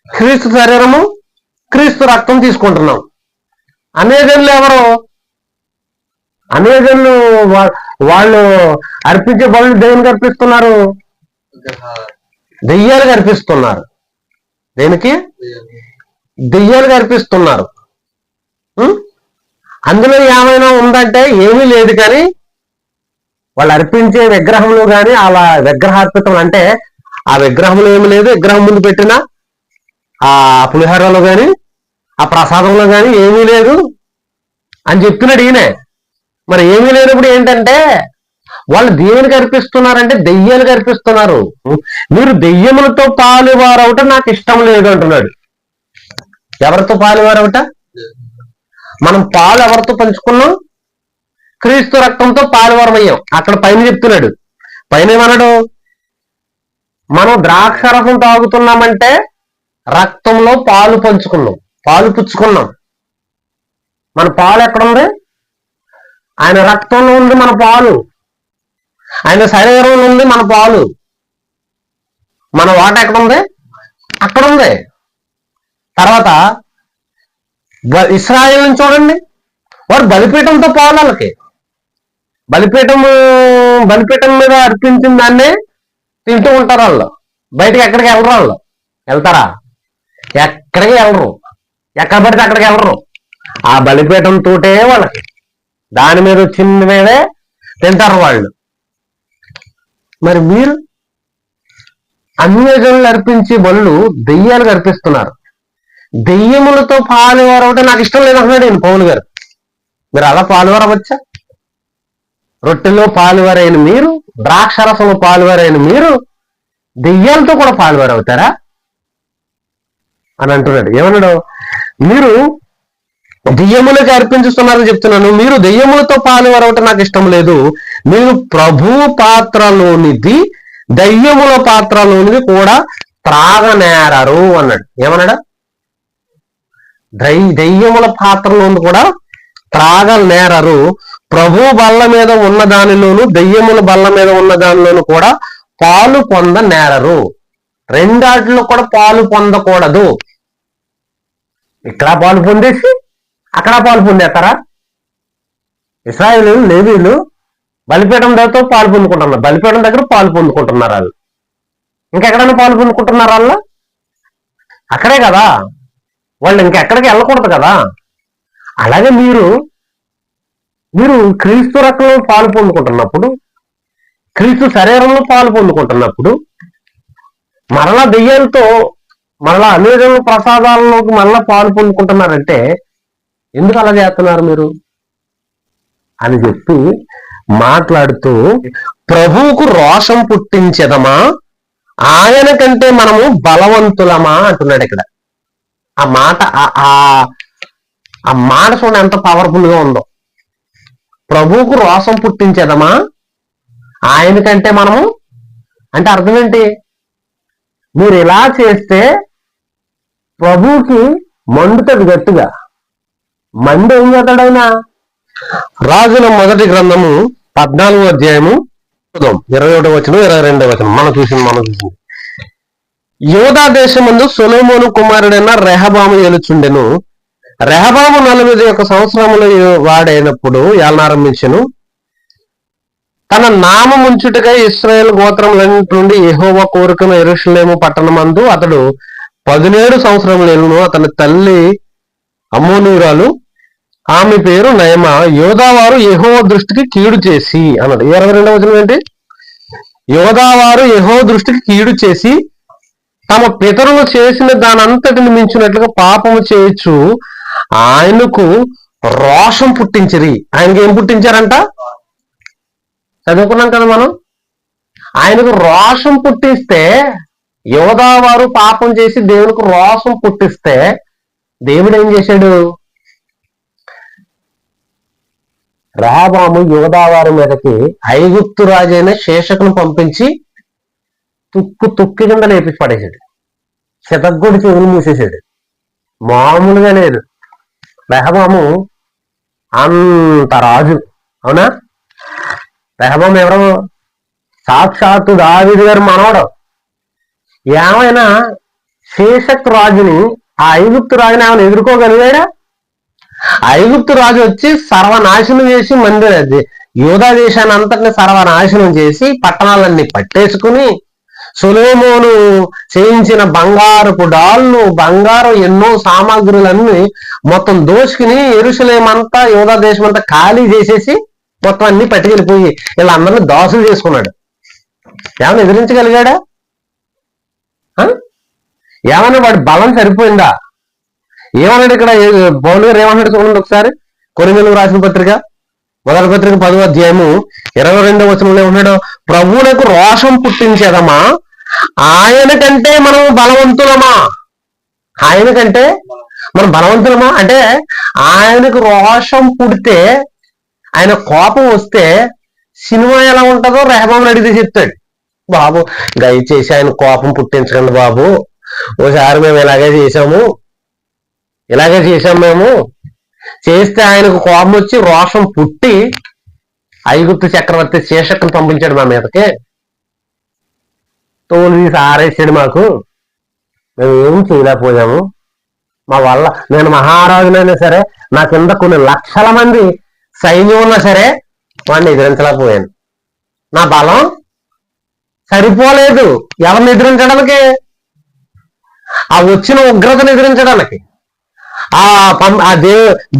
క్రీస్తు శరీరము, క్రీస్తు రక్తం తీసుకుంటున్నాం. అనేజనులు ఎవరు? అనేజనులు వాళ్ళు అర్పించే బలులు దేవునికి అర్పిస్తున్నారు, దెయ్యాలకు అర్పిస్తున్నారు. దేనికి? దెయ్యాలకు అర్పిస్తున్నారు. అందులో ఏమైనా ఉందంటే ఏమీ లేదు. కానీ వాళ్ళు అర్పించే విగ్రహంలో కానీ అలా విగ్రహార్పితం అంటే ఆ విగ్రహంలో ఏమి లేదు. విగ్రహం ముందు పెట్టిన ఆ పులిహోరలో కానీ ఆ ప్రసాదంలో కానీ ఏమీ లేదు అని చెప్తున్నాడు ఈయనే. మరి ఏమీ లేనప్పుడు ఏంటంటే వాళ్ళు దేవునికి అర్పిస్తున్నారంటే దెయ్యాలకు అర్పిస్తున్నారు. మీరు దెయ్యములతో పాలువారవట నాకు ఇష్టం లేదు అంటున్నాడు. ఎవరితో పాలువారవట? మనం పాలు ఎవరితో పంచుకున్నాం? క్రీస్తు రక్తంతో పాలువారమయ్యాం. అక్కడ పైన చెప్తున్నాడు. పైన ఏమన్నాడు? మనం ద్రాక్షరసం తాగుతున్నామంటే రక్తంలో పాలు పంచుకున్నాం, పాలు పుచ్చుకున్నాం. మన పాలు ఎక్కడుంది? ఆయన రక్తంలో ఉంది మన పాలు, ఆయన శరీరంలో ఉంది మన పాలు. మన వాట ఎక్కడుంది? అక్కడ ఉంది. తర్వాత ఇశ్రాయేలుని చూడండి, వారు బలిపీఠంతో పాలు. వాళ్ళకి బలిపీఠం మీద అర్పించిన దాన్నే తింటూ ఉంటారు. వాళ్ళు బయటకి ఎక్కడికి వెళ్ళరు. వాళ్ళు వెళ్తారా? ఎక్కడికి వెళ్ళరు. ఎక్కడ పడితే అక్కడికి వెళ్ళరు. ఆ బలిపీఠం తోటే వాళ్ళకి, దాని మీద వచ్చిన మీదే తింటారు వాళ్ళు. మరి మీరు అన్యజనులు అర్పించే బలులు దెయ్యాలకు అర్పిస్తున్నారు. దెయ్యములతో పాలువారు అంటే నాకు ఇష్టం లేదు అంటున్నాడు ఈయన పౌలు గారు. మీరు అలా పాలువారవచ్చా? రొట్టెలో పాలువారైన మీరు, ద్రాక్షరసంలో పాలువారైన మీరు దెయ్యాలతో కూడా పాలువారు అవుతారా అని అంటున్నాడు. ఏమన్నాడు? మీరు దెయ్యములకి అర్పించుస్తున్నారని చెప్తున్నాను. మీరు దెయ్యములతో పాలువరవటం నాకు ఇష్టం లేదు. మీరు ప్రభు పాత్రలోనిది దెయ్యముల పాత్రలోనిది కూడా త్రాగనేరరు అన్నాడు. ఏమన్నాడు? దెయ్యముల పాత్రలోని కూడా త్రాగనేరరు. ప్రభు బల్ల మీద ఉన్న దానిలోను దెయ్యముల బల్ల మీద ఉన్న దానిలోను కూడా పాలు పొందనేరరు. రెండాటిలో కూడా పాలు పొందకూడదు. ఇక్కడ పాలు పొందేసి అక్కడ పాలు పొందేస్తారా? ఇశ్రాయేలు లేవీలు బలిపీఠం దగ్గర పాలు పొందుకుంటున్నారు. బలిపీఠం దగ్గర పాలు పొందుకుంటున్నారు. వాళ్ళు ఇంకెక్కడైనా పాలు పొందుకుంటున్నారు. వాళ్ళు అక్కడే కదా, వాళ్ళు ఇంకెక్కడికి వెళ్ళకూడదు కదా. అలాగే మీరు క్రీస్తు రక్తంలో పాలు పొందుకుంటున్నప్పుడు, క్రీస్తు శరీరంలో పాలు పొందుకుంటున్నప్పుడు, మరలా దెయ్యాలతో మరలా అనేక ప్రసాదాలలోకి మరలా పాలు పొందుకుంటున్నారంటే ఎందుకు అలా చేస్తున్నారు మీరు అని చెప్పి మాట్లాడుతూ, ప్రభువుకు రోషం పుట్టించెదమా, ఆయన కంటే మనము బలవంతులమా అంటున్నాడు ఇక్కడ. ఆ మాట ఆ మాట చూడండి ఎంత పవర్ఫుల్ గా ఉందో. ప్రభువుకు రోషం పుట్టించేదమా, ఆయన కంటే మనము అంటే అర్థం ఏంటి? మీరు ఇలా చేస్తే ప్రభువుకి మండుతుంది గట్టిగా. మండు ఏం చేస్తాడైనా? రాజుల మొదటి గ్రంథము 14వ అధ్యాయము 21వ వచనం 22వ వచనం మనం చూసింది. యూదా దేశమందు సొలొమోను కుమారుడైన రెహబాము ఏలుచుండెను. రెహబాము 41 సంవత్సరములు వాడైనప్పుడు ఏలనారంభించెను. తన నామముంచుటకై ఇశ్రాయేలు గోత్రములన్నిటి నుండి యెహోవా కోరుకున్న యెరూషలేము పట్టణమందు అతడు 17 సంవత్సరములు ఏలును. అతని తల్లి అమ్మోనీయురాలు, ఆమె పేరు నయమా. యోధావారు యెహోవా దృష్టికి కీడు చేసి అన్నాడు. 22వ వచనం ఏంటి? యోధావారు యెహోవా దృష్టికి కీడు చేసి తమ పితరులు చేసిన దానంతటిని మించినట్లుగా పాపము చేయొచ్చు ఆయనకు రోషం పుట్టించిరి. ఆయనకి ఏం పుట్టించారంట? చదువుకున్నాం కదా మనం. ఆయనకు రోషం పుట్టిస్తే, యోధావారు పాపం చేసి దేవునికి రోషం పుట్టిస్తే దేవుడు ఏం చేశాడు? రెహబాము యోధావారి మీదకి ఐగుప్తు రాజైన శేషకును పంపించి తుక్కి కింద లేపి పడేశాడు. శతగ్గొడి చెవులు మూసేశాడు. మామూలుగా లేదు. రెహబాము అంత రాజు. అవునా? రెహబాము ఎవరు? సాక్షాత్తు దావీదు గారు మనవడు. ఏమైనా శేషక్ రాజుని, ఆ ఐగుప్తు రాజుని ఏమైనా ఎదుర్కోగలిగాడా? ఐగుప్తు రాజు వచ్చి సర్వనాశనం చేసి యూదా దేశాన్ని అంతటిని సర్వనాశనం చేసి పట్టణాలన్నీ పట్టేసుకుని సొలొమోను చేయించిన బంగారపు డాళ్ళు, బంగారం ఎన్నో సామాగ్రులన్నీ మొత్తం దోచుకుని యెరూషలేమంతా యూదా దేశం అంతా ఖాళీ చేసేసి మొత్తం అన్ని పట్టుకెళ్ళిపోయి వీళ్ళందరినీ దాసులు చేసుకున్నాడు. ఏమైనా ఎదిరించగలిగాడా? ఏమన్నా వాడి బలం సరిపోయిందా? ఏమన్నాడు ఇక్కడ? పౌలు గారు ఏమన్నాడు చూడండి ఒకసారి. కొరింథీయులకు రాసిన పత్రిక మొదటి పత్రిక 10వ అధ్యాయము 22వ వచనంలో ఏమన్నాడు? ప్రభువులకు రోషం పుట్టించేదమా, ఆయన కంటే మనం బలవంతులమా. ఆయన కంటే మనం బలవంతులమా అంటే ఆయనకు రోషం పుడితే, ఆయన కోపం వస్తే సినిమా ఎలా ఉంటుందో రెహబాముని అడిగితే చెప్తాడు. బాబు దయచేసి ఆయన కోపం పుట్టించకండి బాబు, ఓసారి మేము ఇలాగే చేసాం మేము చేస్తే ఆయనకు కోపం వచ్చి రోషం పుట్టి ఐగుప్తు చక్రవర్తి శేషకుని పంపించాడు మా మీదకి. తోలు తీసి ఆరేసాడు. మాకు మేము ఏం చేయలేకపోయాము. మా వల్ల నేను మహారాజునైనా సరే, నా కింద కొన్ని లక్షల మంది సైన్యం ఉన్నా సరే వాడిని ఎదిరించలేకపోయాను. నా బలం సరిపోలేదు ఎవరిని ఎదిరించడానికి, ఆ వచ్చిన ఉగ్రతను ఎదిరించడానికి.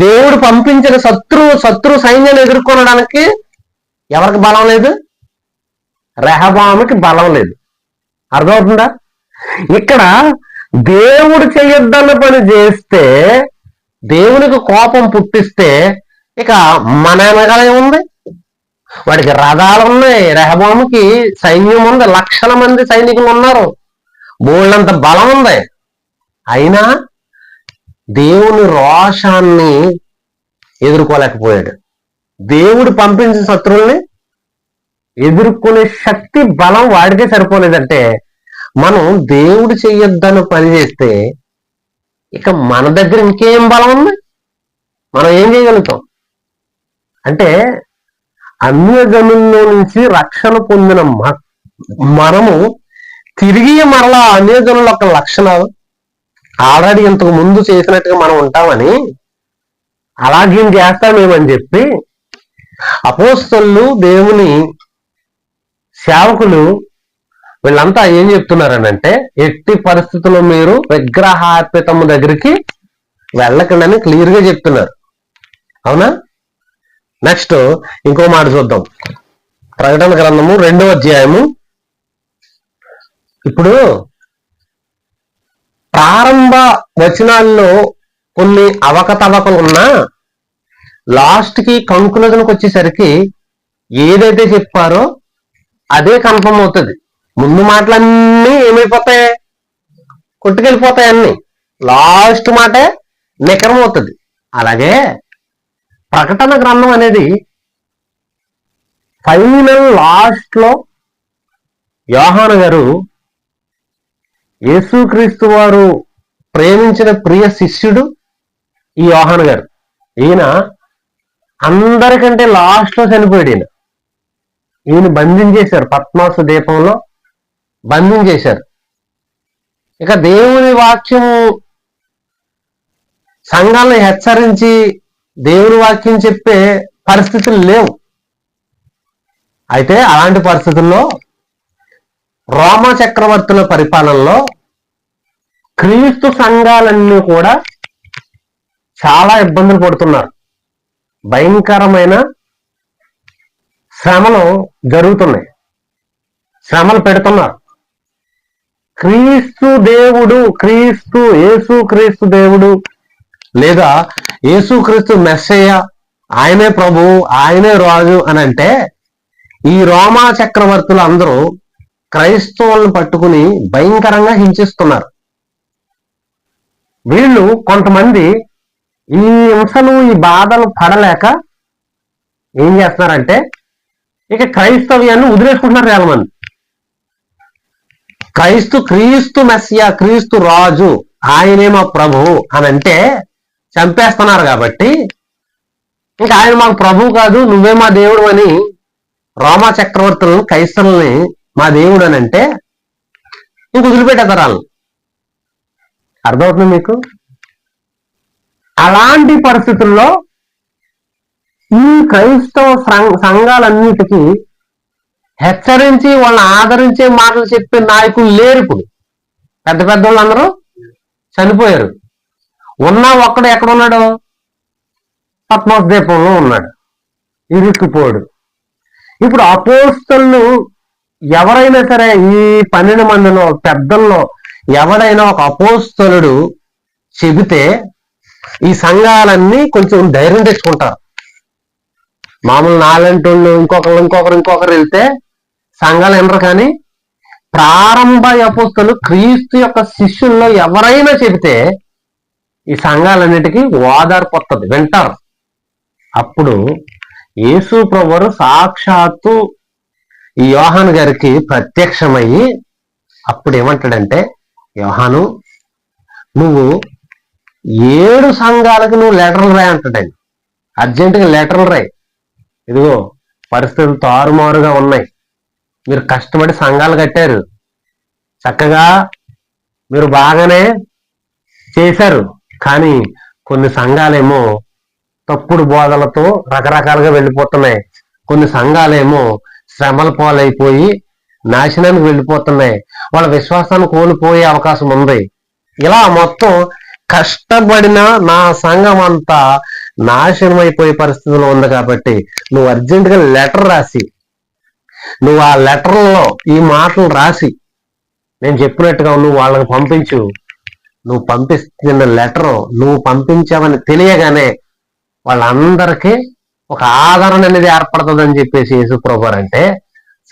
దేవుడు పంపించిన శత్రు సైన్యాన్ని ఎదుర్కొనడానికి ఎవరికి బలం లేదు? రెహబాముకి బలం లేదు. అర్థమవుతుందా? ఇక్కడ దేవుడు చేయొద్దన్న పని చేస్తే, దేవునికి కోపం పుట్టిస్తే ఇక మన వెనకాల ఏముంది? వాడికి రథాలు ఉన్నాయి, రెహబాముకి సైన్యం ఉంది, లక్షల మంది సైనికులు ఉన్నారు, బోళ్ళంత బలం ఉంది. అయినా దేవుని రోషాన్ని ఎదుర్కోలేకపోయాడు. దేవుడు పంపించిన శత్రువుల్ని ఎదుర్కొనే శక్తి బలం వాడికే సరిపోలేదంటే మనం దేవుడు చెయ్యొద్దని పని చేస్తే ఇక మన దగ్గర ఇంకేం బలం ఉంది? మనం ఏం చేయగలుగుతాం? అంటే అన్యజనుల్లో నుంచి రక్షణ పొందిన మనము తిరిగి మరలా అన్యజనుల యొక్క లక్షణాలు ఆల్రెడీ ఇంతకు ముందు చేసినట్టుగా మనం ఉంటామని అలాగేం చేస్తామేమని చెప్పి అపోస్తలులు, దేవుని సేవకులు వీళ్ళంతా ఏం చెప్తున్నారనంటే ఎట్టి పరిస్థితుల్లో మీరు విగ్రహార్పితము దగ్గరికి వెళ్ళకండి క్లియర్ గా చెప్తున్నారు. అవునా? నెక్స్ట్ ఇంకో మాట చూద్దాం. ప్రకటన గ్రంథము 2వ అధ్యాయము. ఇప్పుడు ప్రారంభ వచనాల్లో కొన్ని అవకతవకలు ఉన్నా లాస్ట్ కి కంక్లూజన్కి వచ్చేసరికి ఏదైతే చెప్పారో అదే కన్ఫర్మ్ అవుతుంది. ముందు మాటలన్నీ ఏమైపోతాయి? కొట్టుకెళ్ళిపోతాయి. అన్ని లాస్ట్ మాటే నికరం అవుతుంది. అలాగే ప్రకటన గ్రంథం అనేది ఫైనల్ లాస్ట్ లో యోహాను గారు యేసుక్రీస్తు వారు ప్రేమించిన ప్రియ శిష్యుడు ఈ యోహాను గారు. ఈయన అందరికంటే లాస్ట్ లో చనిపోయాడు. ఈయన బంధించేశారు, పద్మాసు దీపంలో బంధించేశారు. ఇక దేవుని వాక్యం సంఘాలను హెచ్చరించి దేవుని వాక్యం చెప్పే పరిస్థితులు లేవు. అయితే అలాంటి పరిస్థితుల్లో రోమా చక్రవర్తుల పరిపాలనలో క్రీస్తు సంఘాలన్నీ కూడా చాలా ఇబ్బందులు పడుతున్నారు. భయంకరమైన శ్రమలు జరుగుతున్నాయి, శ్రమలు పెడుతున్నారు. క్రీస్తు దేవుడు, యేసుక్రీస్తు దేవుడు లేదా యేసుక్రీస్తు మెస్సయ్య, ఆయనే ప్రభు, ఆయనే రాజు అని అంటే ఈ రోమా చక్రవర్తులు అందరూ క్రైస్తవులను పట్టుకుని భయంకరంగా హింసిస్తున్నారు. వీళ్ళు కొంతమంది ఈ హింసలు, ఈ బాధలు పడలేక ఏం చేస్తున్నారంటే ఇక క్రైస్తవ్యాన్ని వదిలేసుకుంటున్నారు. చాలా మంది క్రీస్తు మెస్సియా, క్రీస్తు రాజు, ఆయనే మా ప్రభు అని అంటే చంపేస్తున్నారు. కాబట్టి ఇంకా ఆయన మాకు ప్రభు కాదు, నువ్వే మా దేవుడు అని రోమా చక్రవర్తులను, కైసరుల్ని మా దేవుడు అని అంటే ఇంక వదిలిపెట్టేస్తారు వాళ్ళని. అర్థమవుతుంది మీకు? అలాంటి పరిస్థితుల్లో ఈ క్రైస్తవ సంఘాలన్నిటికీ హెచ్చరించి వాళ్ళని ఆదరించే మాటలు చెప్పే నాయకులు లేరు. ఇప్పుడు పెద్ద పెద్ద వాళ్ళందరూ చనిపోయారు. ఉన్నా ఒక్కడు ఎక్కడున్నాడు? పద్మాసు దీపంలో ఉన్నాడు, ఇరుక్కుపోడు. ఇప్పుడు అపోస్తలులు ఎవరైనా సరే, ఈ 12 మందిలో పెద్దల్లో ఎవడైనా ఒక అపోస్తలుడు చెబితే ఈ సంఘాలన్నీ కొంచెం ధైర్యం తెచ్చుకుంటారు. మామూలు నాలంటోళ్ళు ఇంకొకరు వెళ్తే సంఘాలు వినరు. కానీ ప్రారంభ అపోస్తలులు క్రీస్తు యొక్క శిష్యుల్లో ఎవరైనా చెబితే ఈ సంఘాలన్నిటికీ ఓదార్పు వస్తుంది, వింటారు. అప్పుడు యేసు ప్రభువు సాక్షాత్తు ఈ యోహాను గారికి ప్రత్యక్షమయ్యి అప్పుడు ఏమంటాడంటే, యోహాను, నువ్వు 7 సంఘాలకు నువ్వు లెటర్లు రాయి అంటాడండి. అర్జెంటుగా లెటర్లు రాయి. ఇదిగో పరిస్థితులు తారుమారుగా ఉన్నాయి, మీరు కష్టపడి సంఘాలు కట్టారు, చక్కగా మీరు బాగానే చేశారు. కానీ కొన్ని సంఘాలేమో తప్పుడు బోధలతో రకరకాలుగా వెళ్ళిపోతున్నాయి. కొన్ని సంఘాలేమో శ్రమల పాలైపోయి నాశనానికి వెళ్ళిపోతున్నాయి. వాళ్ళ విశ్వాసాన్ని కోల్పోయే అవకాశం ఉంది. ఇలా మొత్తం కష్టపడిన నా సంఘం అంతా నాశనం అయిపోయే పరిస్థితిలో ఉంది. కాబట్టి నువ్వు అర్జెంటుగా లెటర్ రాసి, నువ్వు ఆ లెటర్లో ఈ మాటలు రాసి నేను చెప్పినట్టుగా నువ్వు వాళ్ళకి పంపించు. నువ్వు పంపిస్తున్న లెటరు నువ్వు పంపించావని తెలియగానే వాళ్ళందరికీ ఒక ఆదరణ అనేది ఏర్పడుతుంది అని చెప్పేసి యేసు ప్రభు అంటే,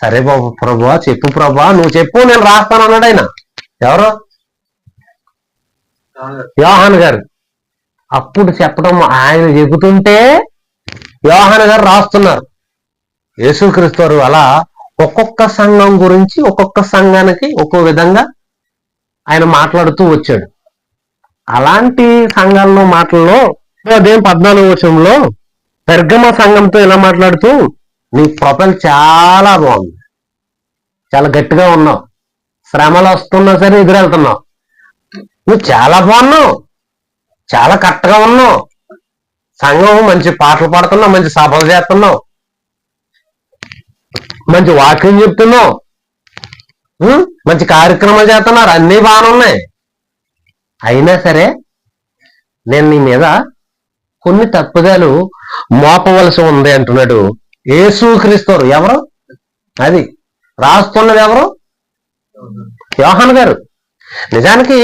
సరే బాబు ప్రభు, చెప్పు ప్రభు, నువ్వు చెప్పు, నేను రాస్తాను అన్నాడు ఆయన. ఎవరు? యోహాను గారు. అప్పుడు చెప్పడం ఆయన చెబుతుంటే యోహాను గారు రాస్తున్నారు. యేసుక్రీస్తు వారు అలా ఒక్కొక్క సంఘం గురించి ఒక్కొక్క సంఘానికి ఒక్కో విధంగా ఆయన మాట్లాడుతూ వచ్చాడు. అలాంటి సంఘాల్లో మాటల్లో అదేం 14వ వచనంలో పెర్గమ సంఘంతో ఇలా మాట్లాడుతూ, నీ ప్రొఫైల్ చాలా బాగుంది, చాలా గట్టిగా ఉన్నావు, శ్రమలు వస్తున్నా సరే ఎదురెళ్తున్నావు, నువ్వు చాలా బాగున్నావు, చాలా కరెక్ట్గా ఉన్నావు, సంఘం మంచి పాటలు పాడుతున్నావు, మంచి సభలు చేస్తున్నావు, మంచి వాక్యం చెప్తున్నావు, మంచి కార్యక్రమాలు చేస్తున్నారు, అన్నీ బాగానే ఉన్నాయి. అయినా సరే నేను నీ మీద కొన్ని తప్పుదాలు మోపవలసి ఉంది అంటున్నాడు యేసుక్రీస్తు. ఎవరు అది రాస్తున్నది? ఎవరు? యోహాను గారు. నిజానికి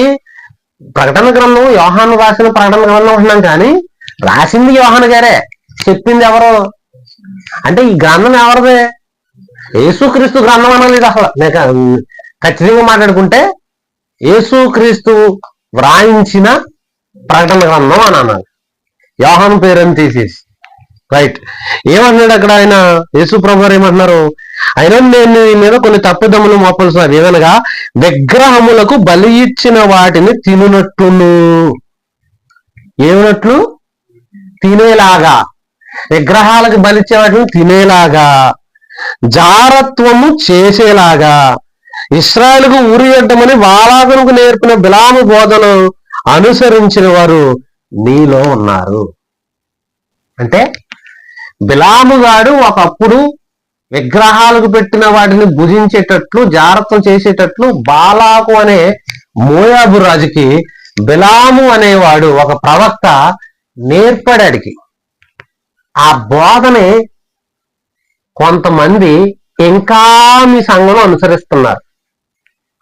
ప్రకటన గ్రంథం యోహాను రాసిన ప్రకటన గ్రంథం ఉంటున్నాం, కానీ రాసింది యోహాను గారే, చెప్పింది ఎవరు అంటే ఈ గ్రంథం ఎవరిదే? యేసుక్రీస్తు గ్రంథం అనాలి. అసలు ఖచ్చితంగా మాట్లాడుకుంటే యేసుక్రీస్తు వ్రాయించిన ప్రకటన గ్రంథం అని అన్నాడు, యోహాను పేరుని తీసేసి. రైట్. ఏమన్నాడు అక్కడ ఆయన? యేసు ప్రభు గారు ఏమంటున్నారు? అయినా నేను నీ మీద కొన్ని తప్పిదములు మోపలుస్తున్నారు, ఏదనగా విగ్రహములకు బలి ఇచ్చిన వాటిని తినునట్లును. ఏమినట్లు? తినేలాగా, విగ్రహాలకు బలిచ్చే వాటిని తినేలాగా, జారత్వము చేసేలాగా, ఇశ్రాయేలుకు ఉరియడ్డమని బాలాకునకు నేర్పిన బిలాము బోధను అనుసరించిన వారు నీలో ఉన్నారు. అంటే బిలాము గాడు ఒకప్పుడు విగ్రహాలకు పెట్టిన వాటిని భుజించేటట్లు, జాగ్రత్తం చేసేటట్లు బాలాకు అనే మోయాబు రాజుకి బిలాము అనేవాడు ఒక ప్రవక్త నేర్పడాడికి. ఆ బోధని కొంతమంది ఇంకా మీ సంఘంలో అనుసరిస్తున్నారు.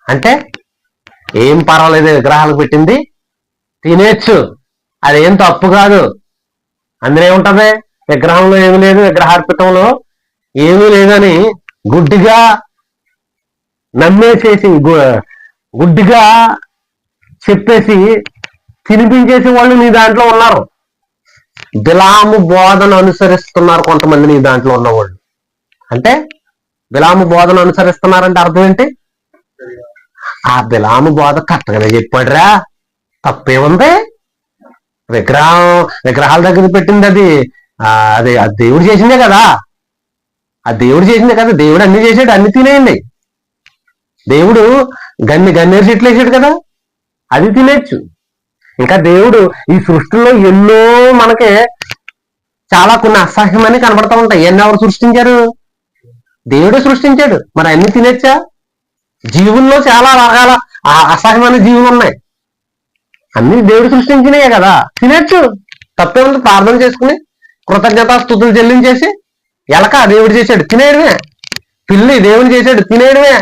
అంటే ఏం పర్వాలేదు, విగ్రహాలకు పెట్టింది తినేచ్చు, అదేం తప్పు కాదు, అందులో ఏముంటది, విగ్రహంలో ఏమి లేదు, విగ్రహార్పితంలో ఏమీ లేదని గుడ్డిగా నమ్మేసేసి గుడ్డిగా చెప్పేసి తినిపించేసి వాళ్ళు నీ దాంట్లో ఉన్నారు. బిలాము బోధన అనుసరిస్తున్నారు కొంతమంది నీ దాంట్లో ఉన్నవాళ్ళు. అంటే బిలాము బోధన అనుసరిస్తున్నారంటే అర్థం ఏంటి? ఆ బిలాము బోధ కరెక్ట్గానే చెప్పాడురా, తప్పేముంది, విగ్రహాల దగ్గర పెట్టింది అది అది దేవుడు చేసిందే కదా, దేవుడు అన్ని చేసాడు, అన్ని తినేయండి. దేవుడు గన్నేరు చెట్లు వేసాడు కదా, అది తినేచ్చు. ఇంకా దేవుడు ఈ సృష్టిలో ఎన్నో మనకి చాలా కొన్ని అసహ్యమని కనబడతా ఉంటాయి. ఎన్ని ఎవరు సృష్టించారు? దేవుడే సృష్టించాడు. మరి అన్ని తినేచ్చా? జీవుల్లో చాలా రకాల అసహ్యమైన జీవులు ఉన్నాయి, అన్ని దేవుడు సృష్టించినాయే కదా, తినేచ్చు. తప్పే ఉంది. ప్రార్థన చేసుకుని కృతజ్ఞతా స్తుతులు చెల్లించేసి, ఎలక దేవుడు చేశాడు తినేయడమే, పిల్లి దేవుడు చేశాడు తినేయడమే,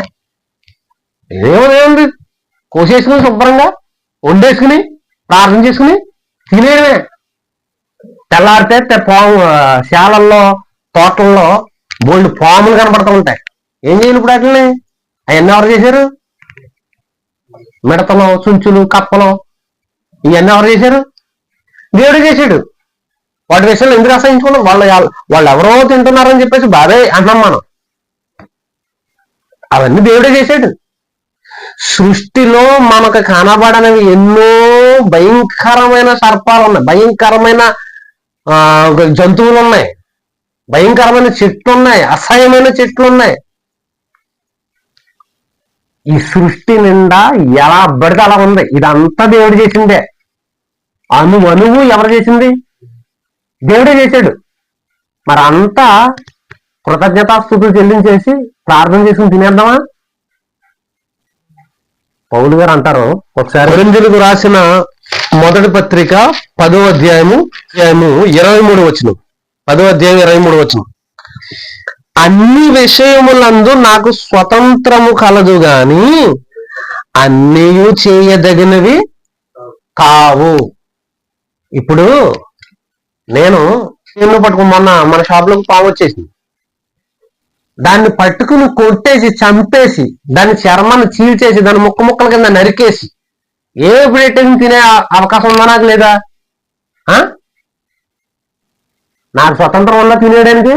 ఏముంది, కోసేసుకుని శుభ్రంగా వండేసుకుని ప్రార్థన చేసుకుని తినేయడమే. తెల్లారితే శాలల్లో తోటల్లో బోల్డ్ పాములు కనపడుతూ ఉంటాయి. ఏం చేయాలి ఇప్పుడు వాటిని? అవన్నీ ఎవరు చేశారు? మిడతలు, చుంచులు, కప్పలు, ఇవన్నీ ఎవరు చేశారు? దేవుడు చేశాడు. వాటి విషయంలో ఎందుకు అసహించుకున్నాం? వాళ్ళు ఎవరో తింటున్నారని చెప్పేసి బాధే అంటున్నాం మనం. అవన్నీ దేవుడే చేశాడు. సృష్టిలో మనకు కనబడనివి ఎన్నో భయంకరమైన సర్పాలు ఉన్నాయి, భయంకరమైన జంతువులు ఉన్నాయి, భయంకరమైన చెట్లు ఉన్నాయి, అసహ్యమైన చెట్లు ఉన్నాయి. ఈ సృష్టి నిండా ఎలా పడితే అలా ఉంది. ఇదంతా దేవుడు చేసిందే. అణువు ఎవరు చేసింది? దేవుడే చేశాడు. మరి అంతా కృతజ్ఞతాస్తుతులు చెల్లించేసి ప్రార్థన చేసుకుని తినేద్దామా? పౌలు గారు అంటారు ఒకసారి, కొరింథీయులకు రాసిన మొదటి పత్రిక 10వ అధ్యాయము 23వ వచనం, 10వ అధ్యాయం 23వ వచనం, అన్ని విషయములందు నాకు స్వతంత్రము కలదు గాని అన్నీ చేయదగినవి కావు. ఇప్పుడు నేను పట్టుకుని మన షాప్లోకి పాము వచ్చేసింది, దాన్ని పట్టుకుని కొట్టేసి చంపేసి దాని చర్మాన్ని చీల్చేసి దాని ముక్కల కింద నరికేసి ఏ ప్లేట్ తినే అవకాశం ఉందా నాకు? లేదా? నాకు స్వతంత్రం ఉందా తినేయడానికి?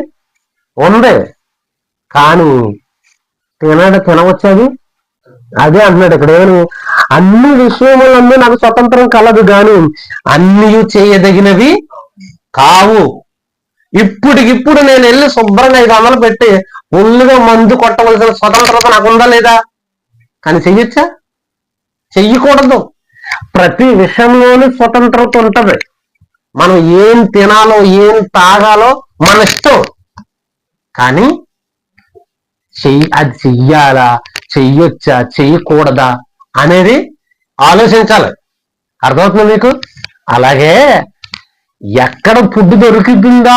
ఉంది. కానీ తినవచ్చది? అదే అంటున్నాడు ఇక్కడ. ఏమని? అన్ని విషయములందు నాకు స్వతంత్రం కలదు గాని అన్ని చేయదగినవి కావు. ఇప్పటికిప్పుడు నేను వెళ్ళి శుభ్రంగా 500 పెట్టి ఫుల్గా మందు కొట్టవలసిన స్వతంత్రత నాకు ఉందా లేదా? కానీ చెయ్యొచ్చా? చెయ్యకూడదు. ప్రతి విషయంలోనూ స్వతంత్రత ఉంటది. మనం ఏం తినాలో ఏం తాగాలో మన ఇష్టం. కానీ అది చెయ్యాలా, చెయ్యొచ్చా, చెయ్యకూడదా అనేది ఆలోచించాలి. అర్థమవుతుంది మీకు? అలాగే ఎక్కడ ఫుడ్ దొరుకుతుందా,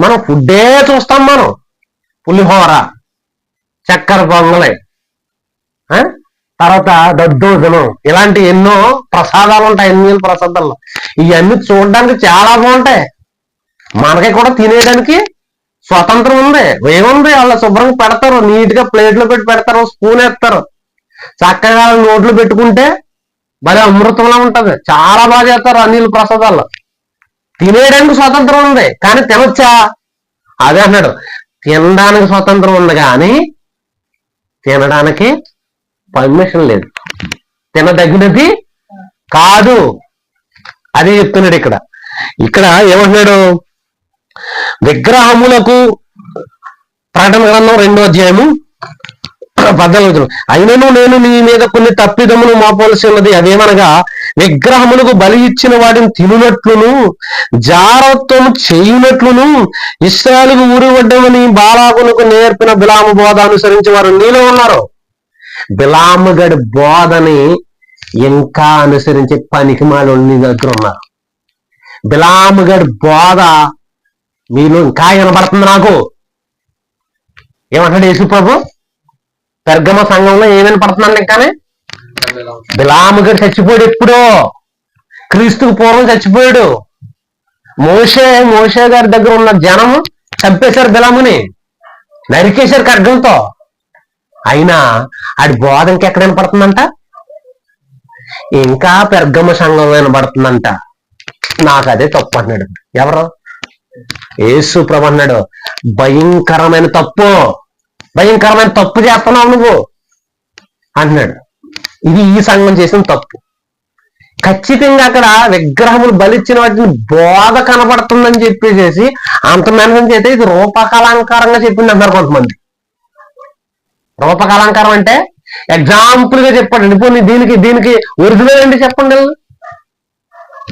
మనం ఫుడ్డే చూస్తాం. మనం పులిహోర, చక్కెర పొంగలి, తర్వాత దద్దోజనం, ఇలాంటి ఎన్నో ప్రసాదాలు ఉంటాయి. ఎన్ని ప్రసాదాల్లో ఇవన్నీ చూడడానికి చాలా బాగుంటాయి. మనకి కూడా తినేయడానికి స్వతంత్రం ఉంది. ఏముంది, వాళ్ళ శుభ్రంగా పెడతారు, నీట్ గా ప్లేట్లో పెట్టి పెడతారు, స్పూన్ వేస్తారు, చక్కగా నోట్లు పెట్టుకుంటే భలే అమృతంలా ఉంటది. చాలా బాగా చేస్తారు అన్ని ప్రసాదాల్లో. తినేయడానికి స్వతంత్రం ఉంది, కానీ తినొచ్చా? అదే అన్నాడు, తినడానికి స్వతంత్రం ఉంది కానీ తినడానికి పర్మిషన్ లేదు, తినదగినది కాదు. అదే చెప్తున్నాడు ఇక్కడ. ఇక్కడ ఏమంటున్నాడు? విగ్రహములకు, ప్రకటన గ్రంథం 2వ అధ్యాయము 14. అయినను నేను నీ మీద కొన్ని తప్పిదములు మోపవలసి ఉన్నది. అదేమనగా విగ్రహములకు బలి ఇచ్చిన వాటిని తినునట్లును, జారత్వము చేయునట్లును ఇశ్రాయేలుకు ఊరివడ్డమని బాలాకునకు నేర్పిన బిలాము బోధ అనుసరించి వారు నీలో ఉన్నారు. బిలాము గడి బోధని ఇంకా అనుసరించే పనికి మాలో నీ దగ్గర ఉన్నారు. బిలాము గడి బోధ మీలో ఇంకా వినబడుతుంది నాకు. ఏమంటాడు యేసు ప్రభు? పెర్గమ సంఘంలో ఏమని పడుతున్నాను ఇంకానే? బిలాము గడి చచ్చిపోయాడు. ఎప్పుడో క్రీస్తుకు పూర్వం చచ్చిపోయాడు. మోషే గారి దగ్గర ఉన్న జనము చంపేశారు, బిలాముని నరికేశారు ఖడ్గంతో. అయినా ఆడి బోధ ఇంకెక్కడ వినపడుతుందంట? ఇంకా పెర్గమ సంఘంలో వినపడుతుందంట. నాకు అదే తప్పు అన్నాడు. ఎవరు? యేసు ప్రభు అన్నాడు, భయంకరమైన తప్పు చేస్తున్నావు నువ్వు అంటున్నాడు. ఇది ఈ సంఘం చేసిన తప్పు. ఖచ్చితంగా అక్కడ విగ్రహములు బలిచ్చిన వాటిని బోధ కనపడుతుందని చెప్పేసి అంత మెన్షన్ చేస్తే ఇది రూపకలంకారంగా చెప్పింది అన్నారు కొంతమంది. రూపకలంకారం అంటే ఎగ్జాంపుల్ గా చెప్పండి. పోనీ దీనికి ఒరిజినల్ ఏంటి చెప్పండి.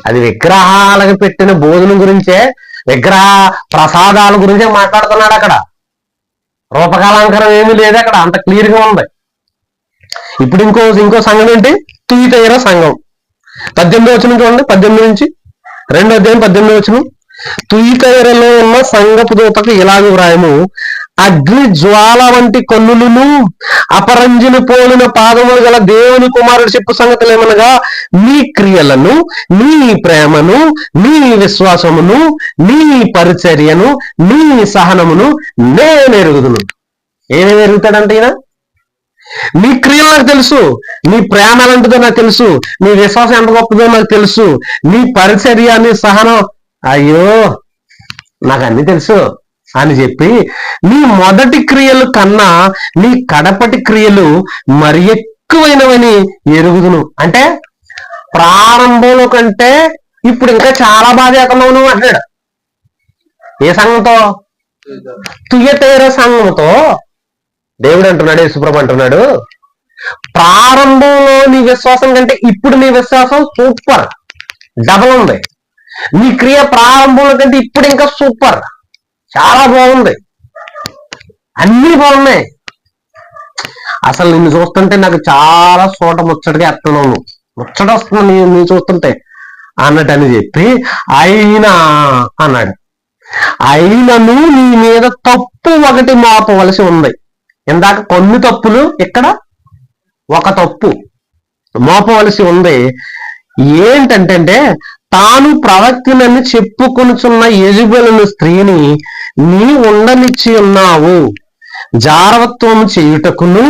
అది విగ్రహాలకు పెట్టిన భోజనం గురించే, విగ్రహ ప్రసాదాల గురించే మాట్లాడుతున్నాడు. అక్కడ రూపకలంకారం ఏమీ లేదు. అక్కడ అంత క్లియర్ గా ఉంది. ఇప్పుడు ఇంకో సంఘం ఏంటి? తుయితైర సంఘం. 18వ వచనం చూడండి. 18 నుంచి 2వ అధ్యాయం 18వ వచనం. తుయితైరలో ఉన్న సంఘపు దూతకు ఇలాగ వ్రాయము, అగ్ని జ్వాల వంటి కన్నులను అపరంజిని పోలిన పాదములు గల దేవుని కుమారుడు చెప్పు సంగతులు ఏమనగా, నీ క్రియలను, నీ ప్రేమను, నీ విశ్వాసమును, నీ పరిచర్యను, నీ సహనమును నేను ఎరుగుదును. ఏమేమి ఎరుగుతాడంటే ఈయన? నీ క్రియలు నాకు తెలుసు, నీ ప్రేమ ఎలాంటిదో నాకు తెలుసు, నీ విశ్వాసం ఎంత గొప్పదో నాకు తెలుసు, నీ పరిచర్య, నీ సహనం, అయ్యో నాకు అన్ని తెలుసు అని చెప్పి నీ మొదటి క్రియలు కన్నా నీ కడపటి క్రియలు మరి ఎక్కువైనవని ఎరుగుదును. అంటే ప్రారంభంలో కంటే ఇప్పుడు ఇంకా చాలా బాధ ఎక్కడున్నావు నువ్వు అంటాడు. ఏ సంఘంతో? తుయతైర సంఘంతో దేవుడు అంటున్నాడు, యేసుప్రభు అంటున్నాడు, ప్రారంభంలో నీ విశ్వాసం కంటే ఇప్పుడు నీ విశ్వాసం సూపర్, డబల్ ఉంది. నీ క్రియ ప్రారంభంలో కంటే ఇప్పుడు ఇంకా సూపర్, చాలా బాగుంది, అన్నీ బాగున్నాయి. అసలు నిన్ను చూస్తుంటే నాకు చాలా చోట ముచ్చటగా ఎత్తున్నావు, ముచ్చట వస్తుంది నీ చూస్తుంటే అన్నట్టు అని చెప్పి అయినా అన్నాడు. అయినను నీ మీద తప్పు ఒకటి మోపవలసి ఉంది. ఇందాక కొన్ని తప్పులు, ఇక్కడ ఒక తప్పు మోపవలసి ఉంది. ఏంటంటే తాను ప్రవక్తనని చెప్పుకొనుచున్న యెజబెలు స్త్రీని నీ ఉండనిచ్చి ఉన్నావు. జారవత్వం చేయుటకును,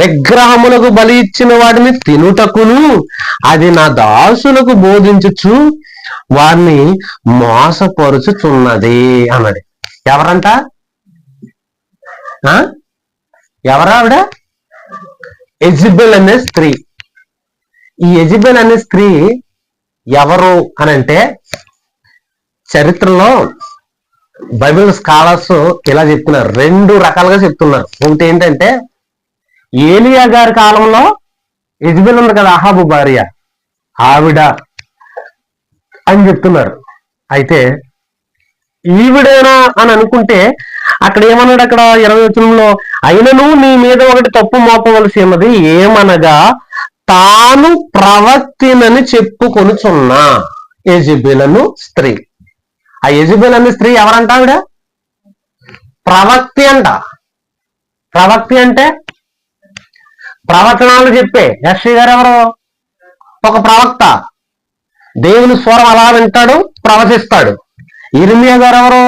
విగ్రహములకు బలి ఇచ్చిన వాటిని తినుటకును అది నా దాసులకు బోధించుచు వారిని మోసపరుచుచున్నది అన్నాడు. ఎవరంట? ఎవరా ఆవిడ? యెజబెల్ అనే స్త్రీ. ఈ యెజబెల్ అనే స్త్రీ ఎవరు అనంటే, చరిత్రలో బైబిల్ స్కాలర్స్ ఇలా చెప్తున్నారు, రెండు రకాలుగా చెప్తున్నారు. ఒకటి ఏంటంటే, ఏలియా గారి కాలంలో యెజబెల్ ఉంది కదా, అహాబు భార్య, ఆవిడ అని చెప్తున్నారు. అయితే ఈవిడేనా అని అనుకుంటే, అక్కడ ఏమన్నాడు, అక్కడ 20వ వచనంలో, అయినను నీ మీద ఒకటి తప్పు మోపవలసి ఉన్నది, ఏమనగా తాను ప్రవక్తినని చెప్పుకొనుచున్నా యెజబెలను స్త్రీ. ఆ యెజబెల్ అనే స్త్రీ ఎవరంట? ఆవిడ ప్రవక్తి అంట. ప్రవక్తి అంటే ప్రవచనాలు చెప్పే. యెషయా గారు ఎవరు? ఒక ప్రవక్త. దేవుని స్వరం అలా వింటాడు, ప్రవచిస్తాడు. యిర్మీయా గారు ఎవరు?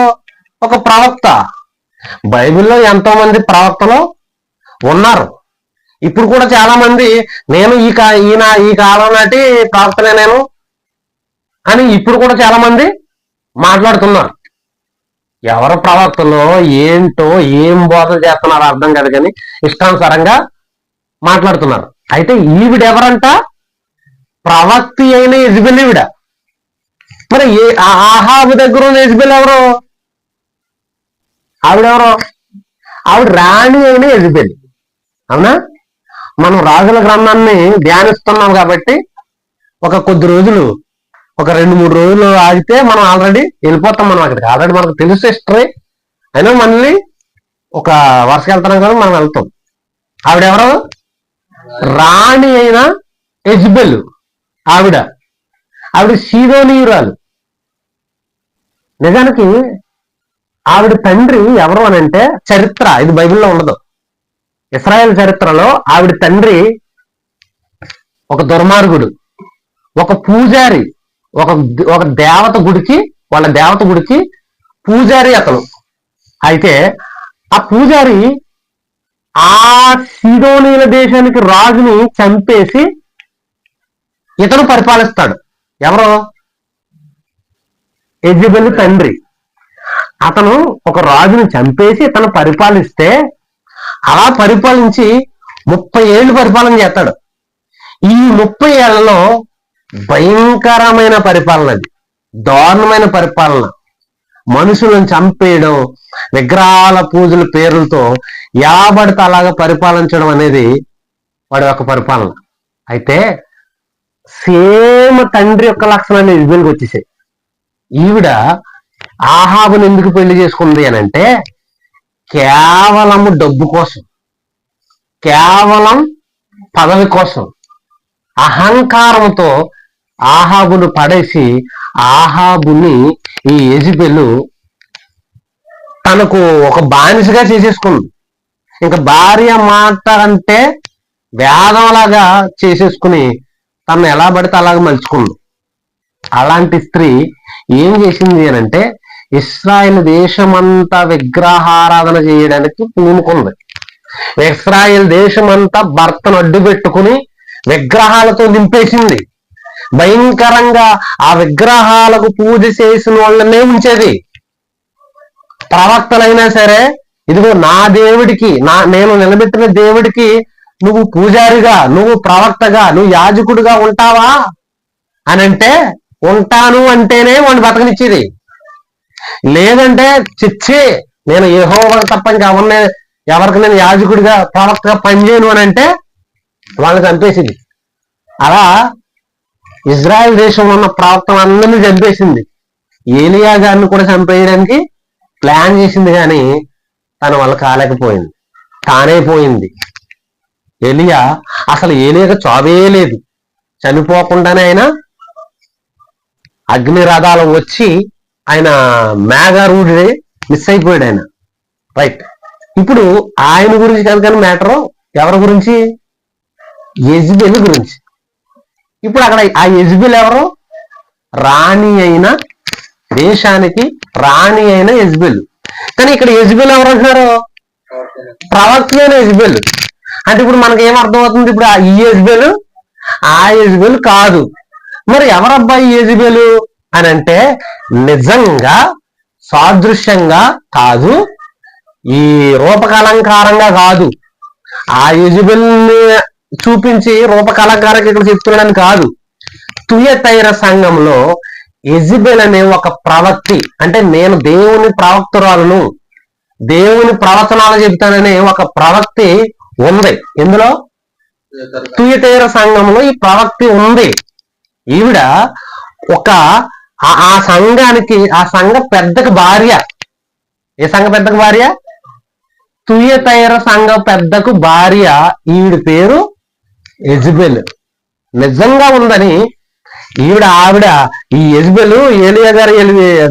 ఒక ప్రవక్త. బైబిల్లో ఎంతో మంది ప్రవక్తలు ఉన్నారు. ఇప్పుడు కూడా చాలా మంది నేను ఈ కాలం నాటి ప్రవక్తనే నేను అని ఇప్పుడు కూడా చాలా మంది మాట్లాడుతున్నారు. ఎవరు ప్రవక్తలో ఏంటో ఏం బోధన చేస్తున్నారో అర్థం కాదు, కానీ ఇష్టానుసారంగా మాట్లాడుతున్నారు. అయితే ఈవిడెవరంట? ప్రవక్తి అయిన యెజబెల్ ఈవిడ. మరి ఆహాబు దగ్గర ఉన్న యెజబెల్ ఎవరు? ఆవిడెవరో? ఆవిడ రాణి అయిన యెజబెల్. అవునా? మనం రాజుల గ్రంథాన్ని ధ్యానిస్తున్నాం కాబట్టి కొద్ది రోజులు, 2-3 రోజులు ఆగితే మనం ఆల్రెడీ వెళ్ళిపోతాం. మనం అక్కడికి ఆల్రెడీ మనకు తెలుసు హిస్టరీ. అయినా మళ్ళీ ఒక వరుసకి వెళ్తున్నాం కదా, మనం వెళ్తాం. ఆవిడెవరు? రాణి అయిన యెజబెల్. ఆవిడ సీదోనీయురాలు. నిజానికి ఆవిడ తండ్రి ఎవరు అని అంటే, చరిత్ర ఇది బైబిల్లో ఉండదు. ఇశ్రాయేల్ చరిత్రలో ఆవిడ తండ్రి ఒక దుర్మార్గుడు, ఒక పూజారి, ఒక దేవత గుడికి, వాళ్ళ దేవత గుడికి పూజారి అతను. అయితే ఆ పూజారి ఆ సీదోనీయుల దేశానికి రాజుని చంపేసి ఇతను పరిపాలిస్తాడు. ఎవరో? యెజబెల్ తండ్రి. అతను ఒక రాజుని చంపేసి ఇతను పరిపాలిస్తే, అలా పరిపాలించి 30 ఏళ్ళు పరిపాలన చేస్తాడు. ఈ 30 ఏళ్లలో భయంకరమైన పరిపాలన, అది దారుణమైన పరిపాలన. మనుషులను చంపేయడం, విగ్రహాల పూజల పేర్లతో యాబడితే అలాగా పరిపాలించడం అనేది వాడి యొక్క పరిపాలన. అయితే సేమ్ తండ్రి యొక్క లక్షణాన్ని యెజబెల్కి వచ్చేసాయి. ఈవిడ ఆహాబుని ఎందుకు పెళ్లి చేసుకుంది అని అంటే, కేవలం డబ్బు కోసం, కేవలం పదవి కోసం, అహంకారంతో ఆహాబును పడేసి ఆహాబుని ఈ యెజబెలు తనకు ఒక బానిసగా చేసేసుకుంది. ఇంకా భార్య మాట అంటే వేదంలాగా చేసేసుకుని తను ఎలా పడితే అలాగ మలుచుకుంది. అలాంటి స్త్రీ ఏం చేసింది అని అంటే, ఇశ్రాయేల్ దేశమంతా విగ్రహారాధన చేయడానికి పూనుకుంది. ఇశ్రాయేల్ దేశమంతా భర్తను అడ్డు పెట్టుకుని విగ్రహాలతో నింపేసింది. భయంకరంగా ఆ విగ్రహాలకు పూజ చేసిన వాళ్ళనే ఉంచేది. ప్రవక్తలైనా సరే, ఇదిగో నా దేవుడికి, నేను నిలబెట్టిన దేవుడికి నువ్వు పూజారిగా, నువ్వు ప్రవక్తగా, నువ్వు యాజకుడిగా ఉంటావా అని అంటే, ఉంటాను అంటేనే వాడిని బతకనిచ్చేది. లేదంటే చిచ్చి నేను యెహోవా తప్ప ఇంకా ఎవరికి నేను యాజకుడిగా ప్రవక్తగా పనిచేయను అని అంటే వాళ్ళని చంపేసింది. అలా ఇజ్రాయెల్ దేశంలో ఉన్న ప్రవక్తలందరినీ చంపేసింది. ఏలియా గారిని కూడా చంపేయడానికి ప్లాన్ చేసింది, కానీ తన వల్ల కాలేకపోయింది. తానే పోయింది. అసలు ఏలియాకి చావే లేదు. చనిపోకుండానే ఆయన అగ్ని రథాలు వచ్చి ఆయన మేఘారూఢి మిస్ అయిపోయాడు ఆయన. రైట్. ఇప్పుడు ఆయన గురించి కనుక మ్యాటర్ ఎవరి గురించి? యెజబెల్ గురించి. ఇప్పుడు అక్కడ ఆ యెజబెల్ ఎవరు? రాణి అయిన, దేశానికి రాణి అయిన యెజబెల్. కానీ ఇక్కడ యెజబెల్ ఎవరు అంటున్నారు? ప్రవక్త అయిన యెజబెల్. అంటే ఇప్పుడు మనకి ఏం అర్థమవుతుంది? ఇప్పుడు ఈ యెజబెల్ ఆ యెజబెల్ కాదు. మరి ఎవరబ్బాయి యెజబెల్ అని అంటే నిజంగా సాదృశ్యంగా కాదు, ఈ రూపకలంకారంగా కాదు, ఆ యెజబెల్ని చూపించి రూపకలంకారంగా ఇక్కడ చెప్తున్నాడని కాదు. తుయతైర సంఘంలో యెజబెల్ అనే ఒక ప్రవక్తి, అంటే నేను దేవుని ప్రవక్తురాలను, దేవుని ప్రవచనాలు చెబుతాననే ఒక ప్రవక్తి ఉంది. ఇందులో తుయతైర సంఘంలో ఈ ప్రవక్తి ఉంది. ఈవిడ ఒక ఆ సంఘానికి, ఆ సంఘ పెద్దకు భార్య. ఏ సంఘ పెద్దకు భార్య? తుయతైర సంఘ పెద్దకు భార్య. ఈవిడ పేరు యెజబెల్. నిజంగా ఉందని ఆవిడ ఈ యెజబెల్ ఏలియా గారి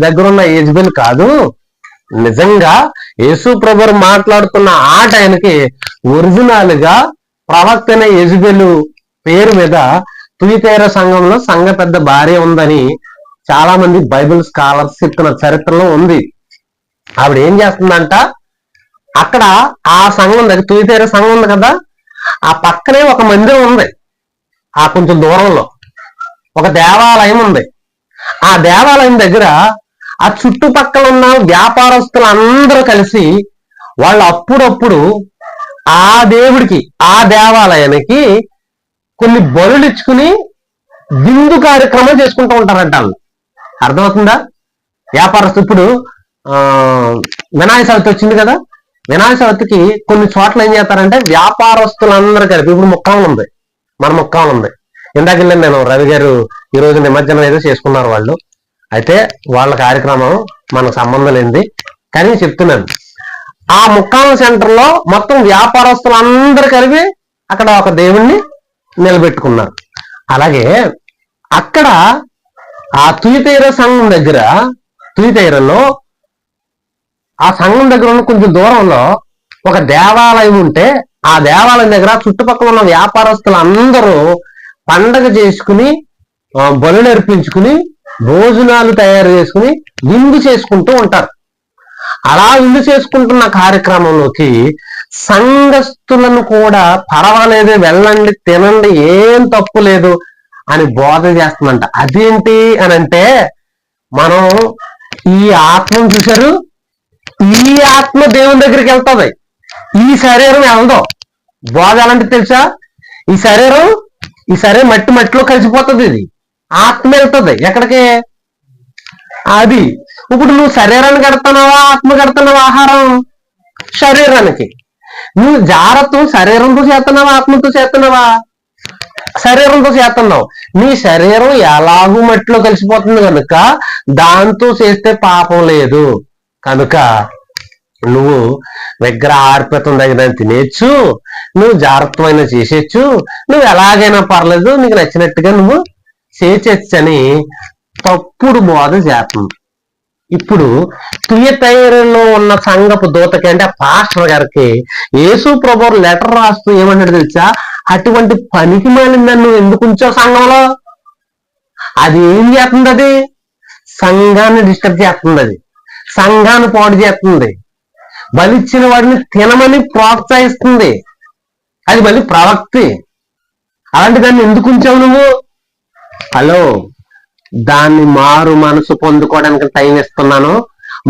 దగ్గర ఉన్న యెజబెల్ కాదు. నిజంగా యేసు ప్రభువు మాట్లాడుతున్న ఆ టైంకి ఒరిజినల్ గా ప్రవక్త అనే యెజబెల్ పేరు మీద తుయతైర సంఘంలో సంఘ పెద్ద భార్య ఉందని చాలా మంది బైబిల్ స్కాలర్స్ చెప్తున్న చరిత్రలో ఉంది. ఆవిడ ఏం చేస్తుందంట, అక్కడ ఆ సంఘం దగ్గర, తుయతైర సంఘం ఉంది కదా, ఆ పక్కనే ఒక మందిరం ఉంది. ఆ కొంచెం దూరంలో ఒక దేవాలయం ఉంది. ఆ దేవాలయం దగ్గర ఆ చుట్టుపక్కల ఉన్న వ్యాపారస్తులు అందరూ కలిసి వాళ్ళు అప్పుడప్పుడు ఆ దేవుడికి, ఆ దేవాలయానికి కొన్ని బలులు ఇచ్చుకుని విందు కార్యక్రమం చేసుకుంటూ ఉంటారంట. వాళ్ళు అర్థమవుతుందా? వ్యాపారస్తు ఇప్పుడు వినాయక చవితి వచ్చింది కదా, వినాయక చవితికి కొన్ని చోట్ల ఏం చేస్తారంటే వ్యాపారస్తులందరూ కలిపి, ఇప్పుడు ముక్కాములు ఉంది, మన ముక్కాములు ఉంది, ఇందాక నేను రవి గారు ఈ రోజు నిమజ్జనం ఏదో చేసుకున్నారు వాళ్ళు. అయితే వాళ్ళ కార్యక్రమం మనకు సంబంధం లేనిది, కానీ చెప్తున్నాను. ఆ ముక్కాముల సెంటర్ లో మొత్తం వ్యాపారస్తులందరూ కలిపి అక్కడ ఒక దేవుణ్ణి నిలబెట్టుకున్నారు. అలాగే అక్కడ ఆ తుయతైర సంఘం దగ్గర, తుయతైరలో ఆ సంఘం దగ్గర ఉన్న కొంచెం దూరంలో ఒక దేవాలయం ఉంటే, ఆ దేవాలయం దగ్గర చుట్టుపక్కల ఉన్న వ్యాపారస్తులు అందరూ పండగ చేసుకుని, బలులు అర్పించుకుని, భోజనాలు తయారు చేసుకుని విందు చేసుకుంటూ ఉంటారు. అలా విందు చేసుకుంటున్న కార్యక్రమంలోకి సంఘస్థులను కూడా పర్వాలేదు, వెళ్ళండి, తినండి, ఏం తప్పు లేదు అని బోధ చేస్తుందంట. అదేంటి అని అంటే, మనం ఈ ఆత్మను చూశారు, ఈ ఆత్మ దేవుని దగ్గరికి వెళ్తుంది, ఈ శరీరం వెళ్దాం. బోధ ఎలాంటి తెలుసా? ఈ శరీరం మట్టిలో కలిసిపోతుంది, ఇది ఆత్మ వెళ్తుంది ఎక్కడికి? అది ఇప్పుడు నువ్వు శరీరాన్ని కడుతున్నావా, ఆత్మ కడుతున్నావా? ఆహారం శరీరానికి. నువ్వు జాగ్రత్త శరీరంతో చేస్తున్నావా, ఆత్మతో చేస్తున్నావా? శరీరంతో చేస్తున్నావు. నీ శరీరం ఎలాగూ మట్టిలో కలిసిపోతుంది కనుక దాంతో చేస్తే పాపం లేదు. కనుక నువ్వు విగ్రహ ఆర్పితం దగ్గర తినేచ్చు, నువ్వు జాగ్రత్తమైన చేసేచ్చు, నువ్వు ఎలాగైనా పర్లేదు, నీకు నచ్చినట్టుగా నువ్వు చేసేచ్చని తప్పుడు బోధ చేస్తుంది. ఇప్పుడు తుయతైరలో ఉన్న సంఘపు దూతకి, అంటే పాస్టర్ గారికి యేసు ప్రభువు లెటర్ రాస్తూ ఏమన్నాడు తెలుసా? అటువంటి పనికి మాలిందని నువ్వు ఎందుకు ఉంచావు సంఘంలో? అది ఏం చేస్తుంది? అది సంఘాన్ని డిస్టర్బ్ చేస్తుంది, అది సంఘాన్ని పాడు చేస్తుంది, బలిచ్చిన వాడిని తినమని ప్రోత్సహిస్తుంది. అది మళ్ళీ ప్రవక్తి. అలాంటి దాన్ని ఎందుకు ఉంచావు నువ్వు? హలో, దాన్ని మారు మనసు పొందుకోవడానికి టైం ఇస్తున్నాను.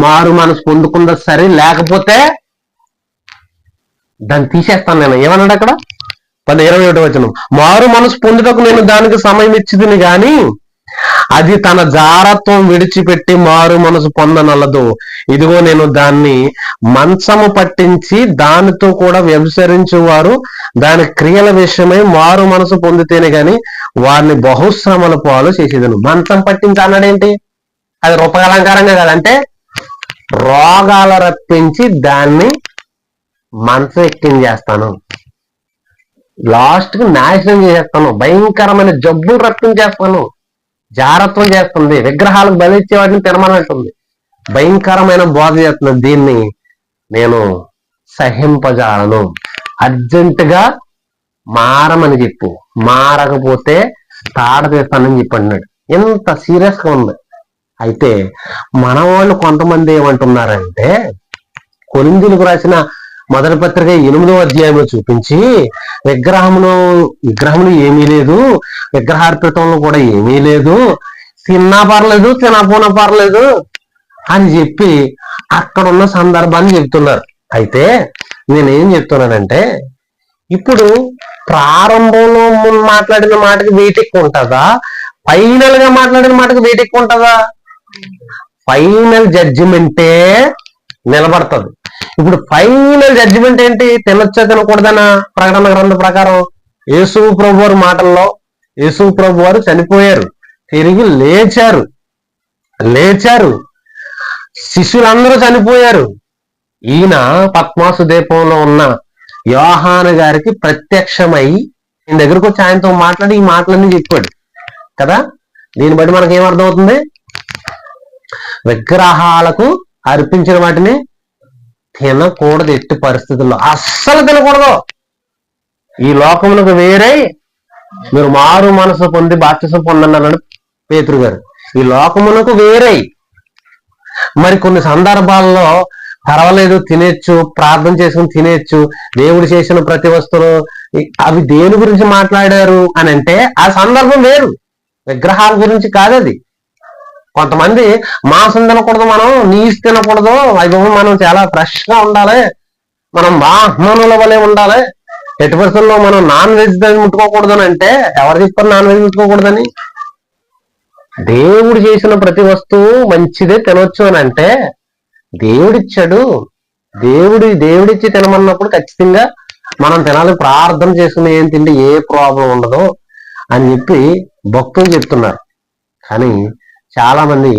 మారు మనసు పొందుకుందా సరే, లేకపోతే దాన్ని తీసేస్తాను నేను. ఏమన్నాడు అక్కడ? 21వ వచనం, మారు మనసు పొందుటకు నేను దానికి సమయం ఇచ్చిదిని గాని అది తన జారత్వం విడిచిపెట్టి మారు మనసు పొందనలదు. ఇదిగో నేను దాన్ని మంచము పట్టించి దానితో కూడా వ్యభిచరించువారు దాని క్రియల విషయమై మారు మనసు పొందితేనే గాని వారిని బహుశ్రమల పాలు చేసేదను. మంచం పట్టించి అన్నాడేంటి? అది రూపకలంకారంగా కాదంటే రోగాల రప్పించి దాన్ని మంచం ఎక్కించేస్తాను, లాస్ట్ కి నాశనం చేసేస్తాను, భయంకరమైన జబ్బులు రప్పించేస్తాను. జారత్వం చేస్తుంది, విగ్రహాలకు బలిచ్చే వాటిని తినమనంటుంది, భయంకరమైన బోధ చేస్తుంది. దీన్ని నేను సహింపజాలను. అర్జెంటుగా మారమని చెప్పు, మారకపోతే తాడ తీస్తానని చెప్పి అన్నాడు. ఎంత సీరియస్ గా ఉంది. అయితే మన వాళ్ళు కొంతమంది ఏమంటున్నారంటే, కొరింథీయులకు రాసిన మొదటి పత్రిక 8వ అధ్యాయంలో చూపించి విగ్రహంలో ఏమీ లేదు, విగ్రహార్పితంలో కూడా ఏమీ లేదు, తిన్నా పర్లేదు తినకపోయినా పర్లేదు అని చెప్పి అక్కడ ఉన్న సందర్భాన్ని చెప్తున్నారు. అయితే నేనేం చెప్తున్నానంటే, ఇప్పుడు ప్రారంభంలో మాట్లాడిన మాటకి వెయిట్ ఎక్కువ ఉంటుందా, ఫైనల్ గా మాట్లాడిన మాటకి వెయిట్ ఎక్కువ ఉంటుందా? ఫైనల్ జడ్జిమెంటే నిలబడుతుంది. ఇప్పుడు ఫైనల్ జడ్జిమెంట్ ఏంటి? తినొచ్చా తినకూడదన ప్రకటన గ్రంథం ప్రకారం యేసు ప్రభు వారి మాటల్లో యేసు ప్రభు వారు చనిపోయారు, తిరిగి లేచారు, శిష్యులందరూ చనిపోయారు. ఈయన పద్మాసు దీపంలో ఉన్న యోహాను గారికి ప్రత్యక్షమై ఈయన దగ్గరకు వచ్చి ఆయనతో మాట్లాడి ఈ మాటలన్నీ చెప్పాడు కదా. దీన్ని బట్టి మనకి ఏమర్థం అవుతుంది? విగ్రహాలకు అర్పించిన వాటిని తినకూడదు, ఎట్టి పరిస్థితుల్లో అస్సలు తినకూడదు. ఈ లోకములకు వేరై మీరు మారు మనసు పొంది బాప్తిసం పొందండి అన్నాడు పేతురు గారు. ఈ లోకములకు వేరై. మరి కొన్ని సందర్భాల్లో పర్వాలేదు తినేచ్చు, ప్రార్థన చేసుకుని తినేచ్చు, దేవుడు చేసిన ప్రతి వస్తువులు అవి దేని గురించి మాట్లాడారు అని అంటే ఆ సందర్భం వేరు, విగ్రహాల గురించి కాదు అది. కొంతమంది మాంసం తినకూడదు, మనం నీసు తినకూడదు, అవి మనం చాలా ఫ్రెష్ గా ఉండాలి, మనం బాహ్మణుల వలె ఉండాలి, ఎట్టి పరిస్థితుల్లో మనం నాన్ వెజ్ దాన్ని ముట్టుకోకూడదు అని అంటే ఎవరు చెప్పారు నాన్ వెజ్ ముట్టుకోకూడదని? దేవుడు చేసిన ప్రతి వస్తువు మంచిదే తినొచ్చు అని అంటే దేవుడిచ్చాడు. దేవుడిచ్చి తినమన్నప్పుడు ఖచ్చితంగా మనం తినాలి, ప్రార్థన చేసుకుని ఏం తింటే ఏ ప్రాబ్లం ఉండదు అని చెప్పి భక్తులు చెప్తున్నారు. కానీ చాలా మంది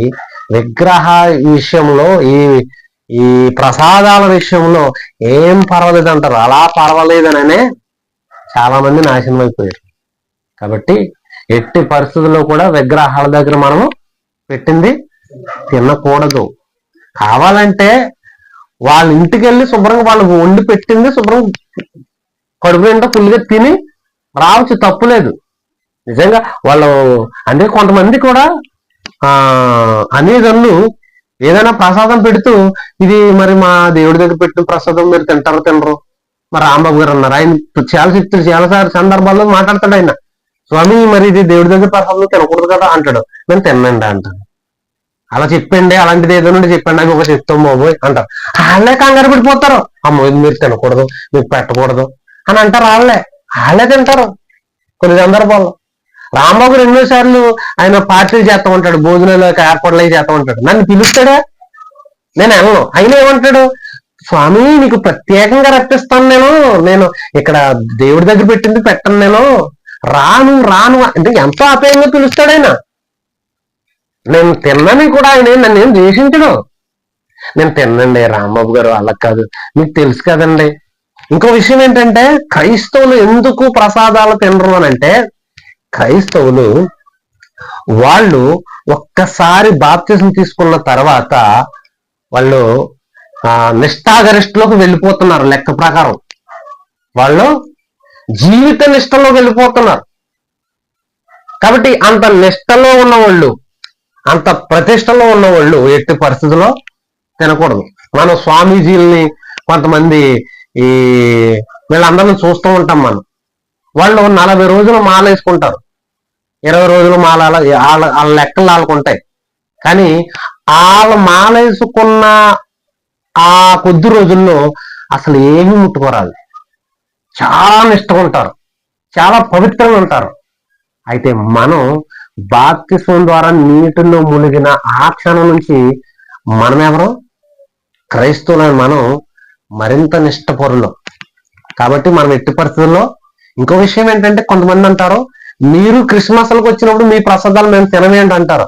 విగ్రహ విషయంలో ఈ ప్రసాదాల విషయంలో ఏం పర్వాలేదు అంటారు. అలా పర్వాలేదననే చాలా మంది నాశనం అయిపోయారు. కాబట్టి ఎట్టి పరిస్థితుల్లో కూడా విగ్రహాల దగ్గర మనము పెట్టింది తినకూడదు. కావాలంటే వాళ్ళ ఇంటికి వెళ్ళి శుభ్రంగా వాళ్ళకు వండి పెట్టింది శుభ్రం కడుపు నిండా ఫుల్గా తిని రావచ్చు, తప్పులేదు. నిజంగా వాళ్ళు అంటే కొంతమంది కూడా అనేదన్ను ఏదైనా ప్రసాదం పెడుతూ ఇది మరి మా దేవుడి దగ్గర పెట్టిన ప్రసాదం మీరు తింటారో తినరు. మరి రాంబాబు గారు అన్నారు, ఆయన చాలా చెప్తాడు, చాలా సందర్భాల్లో మాట్లాడతాడు ఆయన, స్వామి మరి ఇది దేవుడి దగ్గర ప్రసాదం తినకూడదు కదా అంటాడు. నేను తినండి అంటాను. అలా చెప్పండి, అలాంటిది ఏదైనా చెప్పండి, అవి ఒక చెప్తాం బాబోయ్ అంటారు. వాళ్ళే కంగారు పడిపోతారు, అమ్మో ఇది మీరు తినకూడదు, మీకు పెట్టకూడదు అని అంటారు. వాళ్ళే తింటారు కొన్ని సందర్భాల్లో. రాంబాబు 2 సార్లు ఆయన పార్టీలు చేస్తా ఉంటాడు, భోజనాలు ఏర్పాట్లు అవి చేస్తా ఉంటాడు. నన్ను పిలుస్తాడా? నేను వెళ్ళను. అయినా ఏమంటాడు, స్వామి నీకు ప్రత్యేకంగా రప్పిస్తాను, నేను ఇక్కడ దేవుడి దగ్గర పెట్టింది పెట్టను, నేను రాను అంటే ఎంతో ఆప్యాయంగా పిలుస్తాడు ఆయన. నేను తిన్నని కూడా ఆయన నన్ను ఏం ద్వేషించడు. నేను తిన్నండి రాంబాబు గారు, వాళ్ళకి కాదు, మీకు తెలుసు కదండి. ఇంకో విషయం ఏంటంటే క్రైస్తవులు ఎందుకు ప్రసాదాలు తినరు అని అంటే, క్రైస్తవులు వాళ్ళు ఒక్కసారి బాప్తిజం తీసుకున్న తర్వాత వాళ్ళు నిష్ఠాగరిష్టలోకి వెళ్ళిపోతున్నారు. లెక్క ప్రకారం వాళ్ళు జీవిత నిష్టలో వెళ్ళిపోతున్నారు. కాబట్టి అంత నిష్టలో ఉన్నవాళ్ళు, అంత ప్రతిష్టలో ఉన్నవాళ్ళు ఎట్టి పరిస్థితుల్లో తినకూడదు. మనం స్వామీజీల్ని కొంతమంది వీళ్ళందరినీ చూస్తూ ఉంటాం. వాళ్ళు 40 రోజులు మాల వేసుకుంటారు, 20 రోజులు మాల, వాళ్ళ లెక్కలు వాళ్ళకుంటాయి. కానీ వాళ్ళు మాల వేసుకున్న ఆ కొద్ది రోజుల్లో అసలు ఏమీ ముట్టుకోరాదు, చాలా నిష్టగా ఉంటారు, చాలా పవిత్రంగా ఉంటారు. అయితే మనం బాప్తిస్మం ద్వారా నీటిలో మునిగిన ఆ క్షణం నుంచి మనం ఎవరు? క్రైస్తవులని మనం మరింత నిష్టపరులు. కాబట్టి మనం ఎట్టి పరిస్థితుల్లో ఇంకో విషయం ఏంటంటే, కొంతమంది అంటారు మీరు క్రిస్మస్లకు వచ్చినప్పుడు మీ ప్రసాదాలు మేము తినవేంటి అంటారు.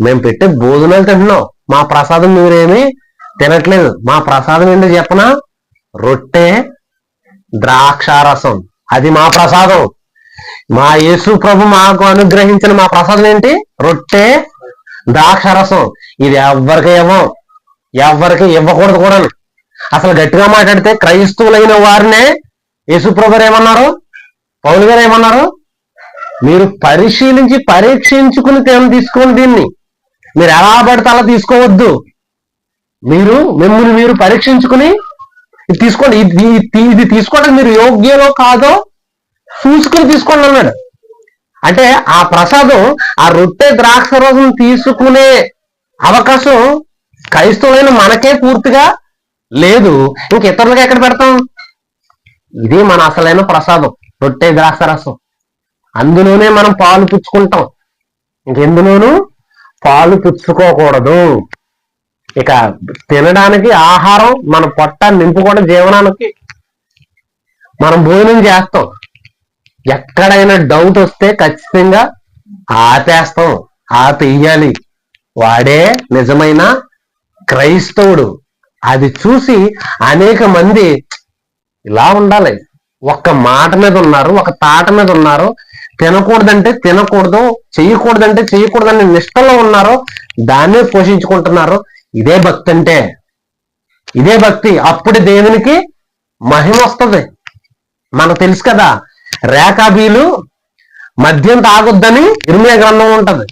మేము పెట్టే భోజనాలు తింటున్నాం, మా ప్రసాదం మీరేమీ తినట్లేదు. మా ప్రసాదం ఏంటో చెప్పనా? రొట్టె ద్రాక్షారసం, అది మా ప్రసాదం. మా యేసు ప్రభు మాకు అనుగ్రహించిన మా ప్రసాదం ఏంటి? రొట్టె ద్రాక్షారసం. ఇది ఎవరికి ఇవ్వకూడదు కూడా. అసలు గట్టిగా మాట్లాడితే క్రైస్తవులైన వారినే యేసు ప్రభు గారు ఏమన్నారు, పౌలు గారు ఏమన్నారు, మీరు పరిశీలించి పరీక్షించుకుని తీసుకోండి, దీన్ని మీరు ఎలా పడితే అలా తీసుకోవద్దు, మిమ్మల్ని మీరు పరీక్షించుకుని తీసుకోండి, ఇది తీసుకోవడానికి మీరు యోగ్యలో కాదో చూసుకుని తీసుకోండి అన్నాడు. అంటే ఆ ప్రసాదం, ఆ రొట్టె ద్రాక్ష రసం తీసుకునే అవకాశం క్రైస్తవులైన మనకే పూర్తిగా లేదు. ఇంక ఇతరులకు ఎక్కడ పెడతాం? ఇది మన అసలైన ప్రసాదం, రొట్టె ద్రాక్ష రసం. అందులోనే మనం పాలు పుచ్చుకుంటాం, ఇంకెందులోనూ పాలు పుచ్చుకోకూడదు. ఇక తినడానికి ఆహారం, మన పొట్ట నింపుకోవడం, జీవనానికి మనం భోజనం చేస్తాం. ఎక్కడైనా డౌట్ వస్తే ఖచ్చితంగా ఆపేస్తాం, ఆపేయాలి. వాడే నిజమైన క్రైస్తవుడు. అది చూసి అనేక మంది ఇలా ఉండాలి, ఒక్క మాట మీద ఉన్నారు, ఒక తాట మీద ఉన్నారు, తినకూడదంటే తినకూడదు, చెయ్యకూడదంటే చెయ్యకూడదని నిష్టలో ఉన్నారు, దాన్నే పోషించుకుంటున్నారు. ఇదే భక్తి అంటే, ఇదే భక్తి. అప్పుడు దేవునికి మహిమ వస్తుంది. మనకు తెలుసు కదా, రేకాబీలు మద్యం తాగొద్దని ఇర్మియా గ్రంథం ఉంటది.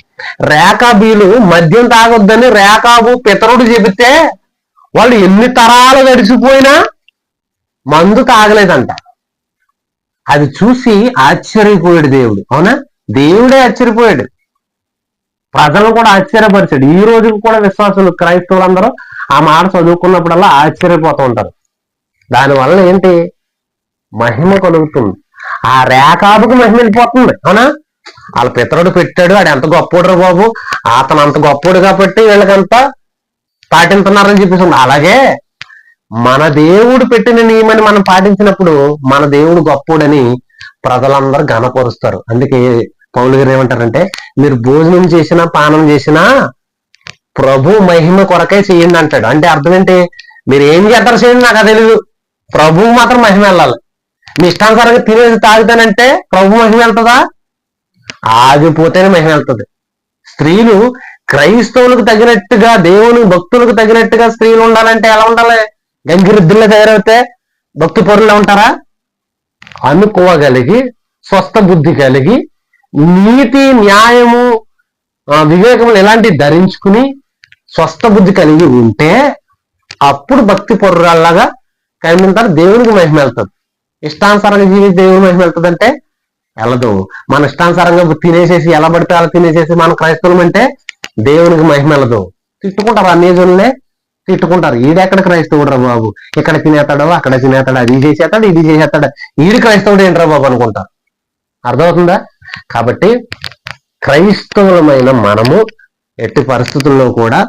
రేకాబీలు మద్యం తాగొద్దని రేకాబు పితరుడు చెబితే వాళ్ళు ఎన్ని తరాలు గడిచిపోయినా మందు తాగలేదంట. అది చూసి ఆశ్చర్యపోయాడు దేవుడు. అవునా, దేవుడే ఆశ్చర్యపోయాడు, ప్రజలను కూడా ఆశ్చర్యపరిచాడు. ఈ రోజుకి కూడా విశ్వాసులు, క్రైస్తవులందరూ ఆ మాట చదువుకున్నప్పుడల్లా ఆశ్చర్యపోతూ ఉంటారు. దానివల్ల ఏంటి? మహిమ కలుగుతుంది. ఆ రేకాబుకి మహిమ వెళ్ళిపోతుంది. అవునా, వాళ్ళ పితరుడు పెట్టాడు, ఆడు ఎంత గొప్పోడు బాబు, అతను అంత గొప్పోడు కాబట్టి వీళ్ళకంతా పాటిస్తున్నారని చెప్పేసి. అలాగే మన దేవుడు పెట్టిన నియమాన్ని మనం పాటించినప్పుడు మన దేవుడు గొప్పోడని ప్రజలందరూ ఘనపరుస్తారు. అందుకే పౌలు గారు ఏమంటారంటే, మీరు భోజనం చేసినా పానం చేసినా ప్రభు మహిమ కొరకే చేయండి అంటాడు. అంటే అర్థం ఏంటి? మీరు ఏం చేస్తారు చేయండి, నాకు తెలియదు, ప్రభువు మాత్రం మహిమ వెళ్ళాలి. మీ ఇష్టానుసారంగా తినేది తాగుతానంటే ప్రభు మహిమ వెళ్తుందా? ఆగిపోతేనే మహిమ వెళ్తుంది. స్త్రీలు క్రైస్తవులకు తగినట్టుగా, దేవుని భక్తులకు తగినట్టుగా స్త్రీలు ఉండాలంటే ఎలా ఉండాలి? గంగిరుద్దుల్లో తయారైతే భక్తి పరుల్లో ఉంటారా? అనుకోగలిగి, స్వస్థ బుద్ధి కలిగి, నీతి న్యాయము వివేకములు ఇలాంటివి ధరించుకుని స్వస్థ బుద్ధి కలిగి ఉంటే అప్పుడు భక్తి పరురాల్లాగా కనిపించారు. దేవునికి మహిమ వెళ్తుంది. ఇష్టానుసారంగా జీవిత దేవుని మహిమ వెళ్తుందంటే వెళ్ళదు. మన ఇష్టానుసారంగా తినేసేసి, ఎలా పడితే అలా తినేసేసి మనం క్రైస్తవులం అంటే దేవునికి మహిమ వెళ్ళదు. తిట్టుకుంటారు, అన్ని జనులే తిట్టుకుంటారు. ఈడెక్కడ క్రైస్తవుడు రా బాబు, ఇక్కడ తినేస్తాడు, అక్కడ తినేస్తాడు, అది చేసేస్తాడు, ఇది చేసేస్తాడు, ఈడు క్రైస్తవుడు ఏంట్రా బాబు అనుకుంటారు. అర్థమవుతుందా? కాబట్టి క్రైస్తవులమైన మనము ఎట్టి పరిస్థితుల్లో కూడా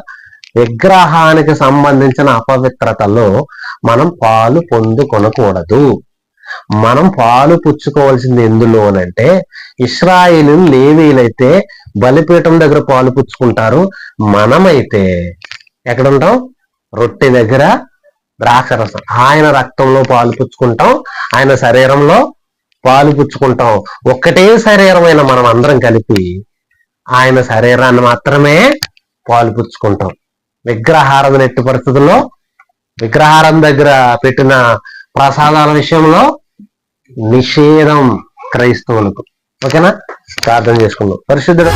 విగ్రహానికి సంబంధించిన అపవిత్రతలో మనం పాలు పొందుకొనకూడదు. మనం పాలు పుచ్చుకోవాల్సింది ఎందులోనంటే, ఇశ్రాయేలు లేవీలైతే బలిపీఠం దగ్గర పాలు పుచ్చుకుంటారు. మనమైతే ఎక్కడుంటాం? రొట్టె దగ్గర ద్రాక్షరసం, ఆయన రక్తంలో పాలు పుచ్చుకుంటాం, ఆయన శరీరంలో పాలు పుచ్చుకుంటాం. ఒక్కటే శరీరమైన మనం అందరం కలిపి ఆయన శరీరాన్ని మాత్రమే పాలు పుచ్చుకుంటాం. విగ్రహారాధన ఎట్టి పరిస్థితుల్లో, విగ్రహారం దగ్గర పెట్టిన ప్రసాదాల విషయంలో నిషేధం క్రైస్తవులకు. ఓకేనా? ప్రార్థన చేసుకుందాం. పరిశుద్ధుడు